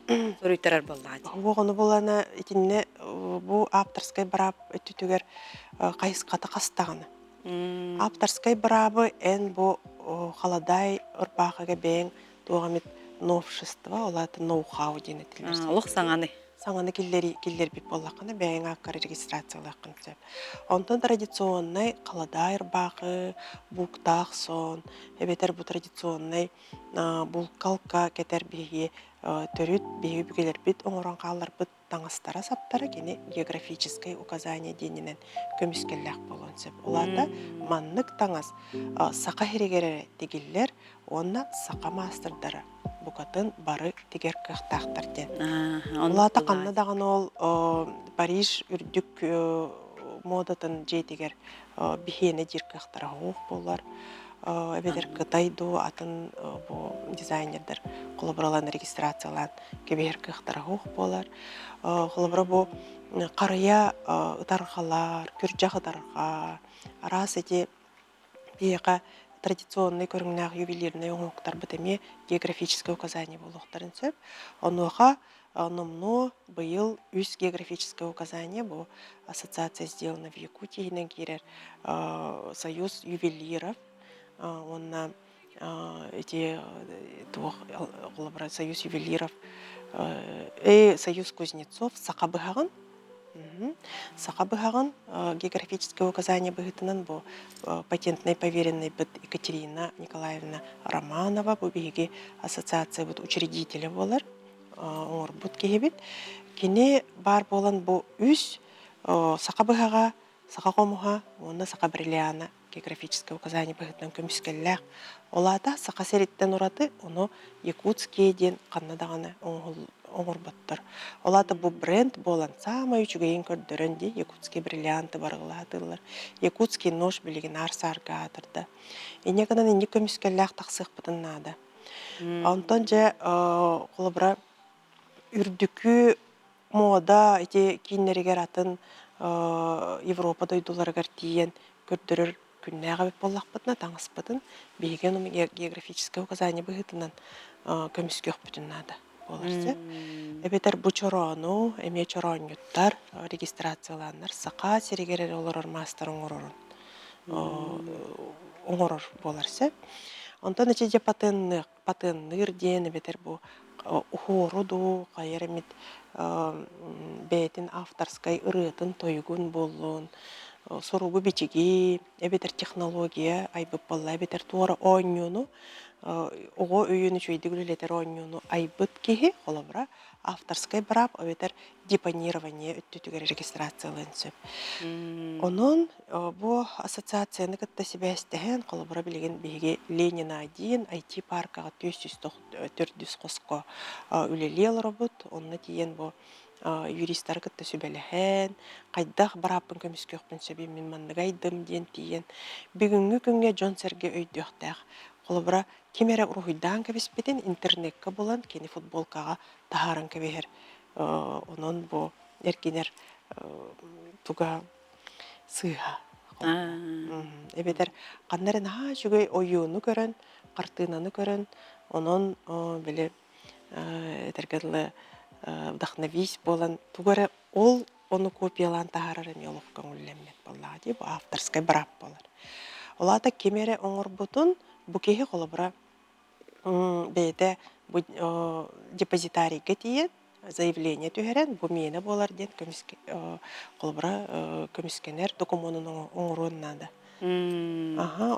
Сөрійтарар боллағады?
Оны боллағына етінне бұл авторскай барап өттүтігер қайысқаты қастағыны. Авторскай барабы ән бұл қаладай ұрпақыға бәйін туғамет новшество, олаты ноу-хау дейін етілер.
Олық саңаны?
Саңаны келдер біп болақыны бәйін аққар регистрациялақын сөп. Онтан традиционный қаладай ұрбақы, бұқтақ сон, әбетер бұл традиционный бұл қалқа кетер бейге төріт бейге бүгелер біт, оңыран қалар біт таңыстара саптары кені географической указание дейінен көміскелләқ болуын сөп. Оларда маннық таңыз сақа херегері дегелер, онна сақа мастырдары букатын бары тигер кыхтахтар ден.
Оннук
Улата
буллаат.
канна даган ол Париж үрдүк модатын жетигер бихене жиркыхтара хоох болар. Эбедер Кытайду атын бу дизайнердер коллаборалан регистрациялан кебер кыхтара хоох болар. Коллабора бу карыя ытархалар, күржах ытарха, арас эти бияка традиционный көрүңнәк ювелирный оңоктар битеме географическое указание болуктарын сөп. Онуха номно быйыл үс географическое указание бу ассоциация сделана в Якутии нен кирер союз ювелиров. Он эти союз ювелиров и союз кузнецов Сакабыгаган. Сакабыгаган географическое указание быгытынан бу патентной поверенной бит Екатерина Николаевна Романова бу биги ассоциация бит учредителя болар. Оңор бут кебит. Кини бар болан бу үс Сакабыгага, Сакакомуга, онна Сакабрилиана географическое указание быгытынан көмүскелләк. Олата Сакасериттен ураты, оно Якутские ден каннадаганы оңор баттар. Олата бу бренд болан самый үчүгейин көрдөрөн ди Якутские бриллианты баргылатылар. Якутский нож билеген арсарга атырды. Инегенен инди көмүскелләк таксык бытыннады. Антон же колобра үрдүкү мода эти киннеригер атын Европада уйдуларыгар тиен көрдөрөр күннәгә бит боллакпытна таңыспытын биген географическое указание быгытынан көмүскөх бүтүннады боларсы. Эбетер бу чорону, эме чоронюттар регистрацияланнар сака серигерер олорор мастер оңорор боларсы. Онтон эче патенныр ден эбетер бу ухоруду кайеремит бетин авторской ырытын тойгун боллун соругу бичиги эбетер технология айбып болла эбетер туора ооннюну ого өйүнү чөйдүгүлетер ооннюну айбыт кихи холобра авторской брап эбетер депонирование өттүтүгөр регистрациялансып. Онон бу ассоциацияны кытта себестен холобра билеген биги Ленина 1 IT паркага 400 коско үлелел робот онны тиен бу юристтар кытта сүбелehen кайдах барапын көмүскөкпүн себи мен манныгайдым ден тиен бүгүнгү күнгө Жон Серге өйдөктак холобра кемере урухуйдан кебиспетин интернетке болан кени футболкага тахарын кебер онон бу эркинер туга сыха эбетер каннарын жүгөй оюуну көрөн картынаны көрөн онон биле этергеле вдохновись болан тугара ол оны копиялан тахарарын елок көңүллемет болла ди бу авторской брап болар. Олата кемере оңорбутун бу кеги колобра бейте бу депозитарийге тиен заявление түһәрен бу мене болар ден көмүске колобра көмүскенер документын оңорууннада.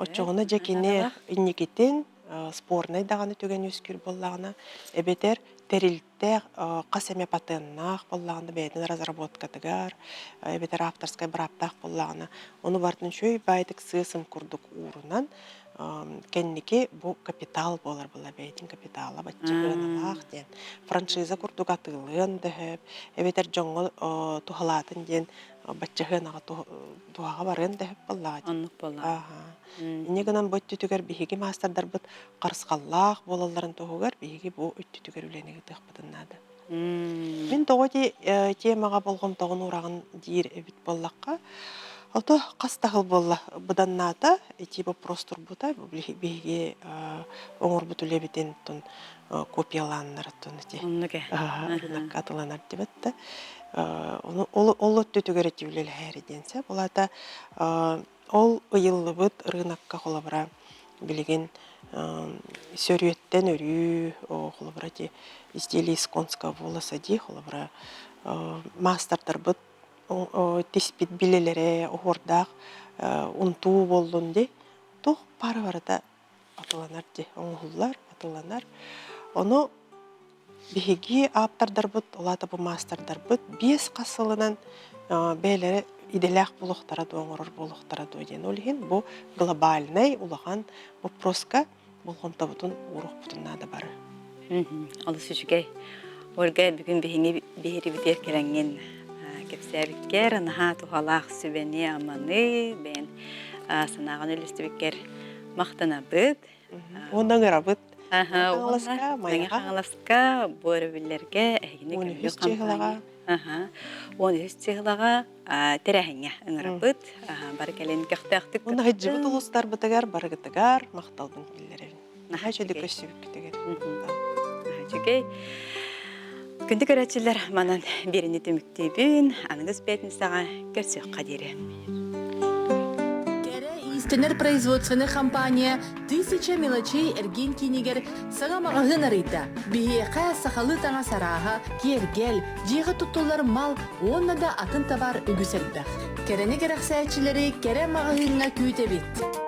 Очогуна жекине инникитин спорный даганы түген үскүр боллагына эбетер терилте касеме патеннах боллагында бейтин разработкатыгар эбетер авторской браптах боллагына ону бартын чөй байтык сысым курдук уурунан кенники бу капитал болар була бейтин капитала баччагыналах ден франшиза курдук атылын дэхеп эбетер жоңго тухалатын ден баччагынага туага барын дэхеп болла
Оннук болла.
Инегенен бу өттүтүгөр биһиги мастердар бут карыскаллах болаларын тугугар биһиги бу өттүтүгөр үлениги тыхпытыннады. Мен тоготи темага болгом тогун урагын дир эбит боллакка. Ото кастагыл болла быданната эти вопрос турбута биһиги оңор бутулебитен тон копияланнар тон эти.
Оннуке.
Каталанар дебетте. Ол өттүтүгөр этилел хэриденсе булата ол ыйыллыбыт рынокка холобра билеген сөрүөттен өрүү холобра ти изделие исконского волоса ди холобра мастердар быт теспит билелере ордак унтуу болдун ди тух пара-барата атыланар ди оңуллар атыланар ону биһиги аптардар быт олата бу мастердар быт 5 касылынан бээлери иделях булуктара доңорор булуктара дойден олген бу глобальный улаган вопроска болгонта бутун урук бутуннада бары
Алыс үшігей. Орга бүгін бігіңе бейірі бітер керенген кепсәбіккер, наға тухалақ сүбәне аманы, бән санаған өлістібіккер мақтана бұд.
Ондан ырабыт.
Қаңыласқа,
майға.
Қаңыласқа, бөрі білерге әйгіне
Оны
көргі
үз чеғылаға.
Оны үз чеғылаға тәрәхіңе ыңырабыд. Бар кәлен кәқтәқтік.
Оны хаджыбыт улустар бытыгар, барыгытыгар, мақталдың келдеревин. Наха жөді көссүбік күтігер.
Жүгей. Күнді көрәтшілер манан беріні түміктейбін, аныңыз бәтін саға көрсөк қадері.
Истенер производственный компания 1000 мелочей эрген кинигер сага магагын арыйта. Бихеқа сахалы таңа сараға, кергел, жиғы тұттулар мал, онна да атын табар үгісербәқ. Керені керек сәйтшілері кере магагынға күйте бет.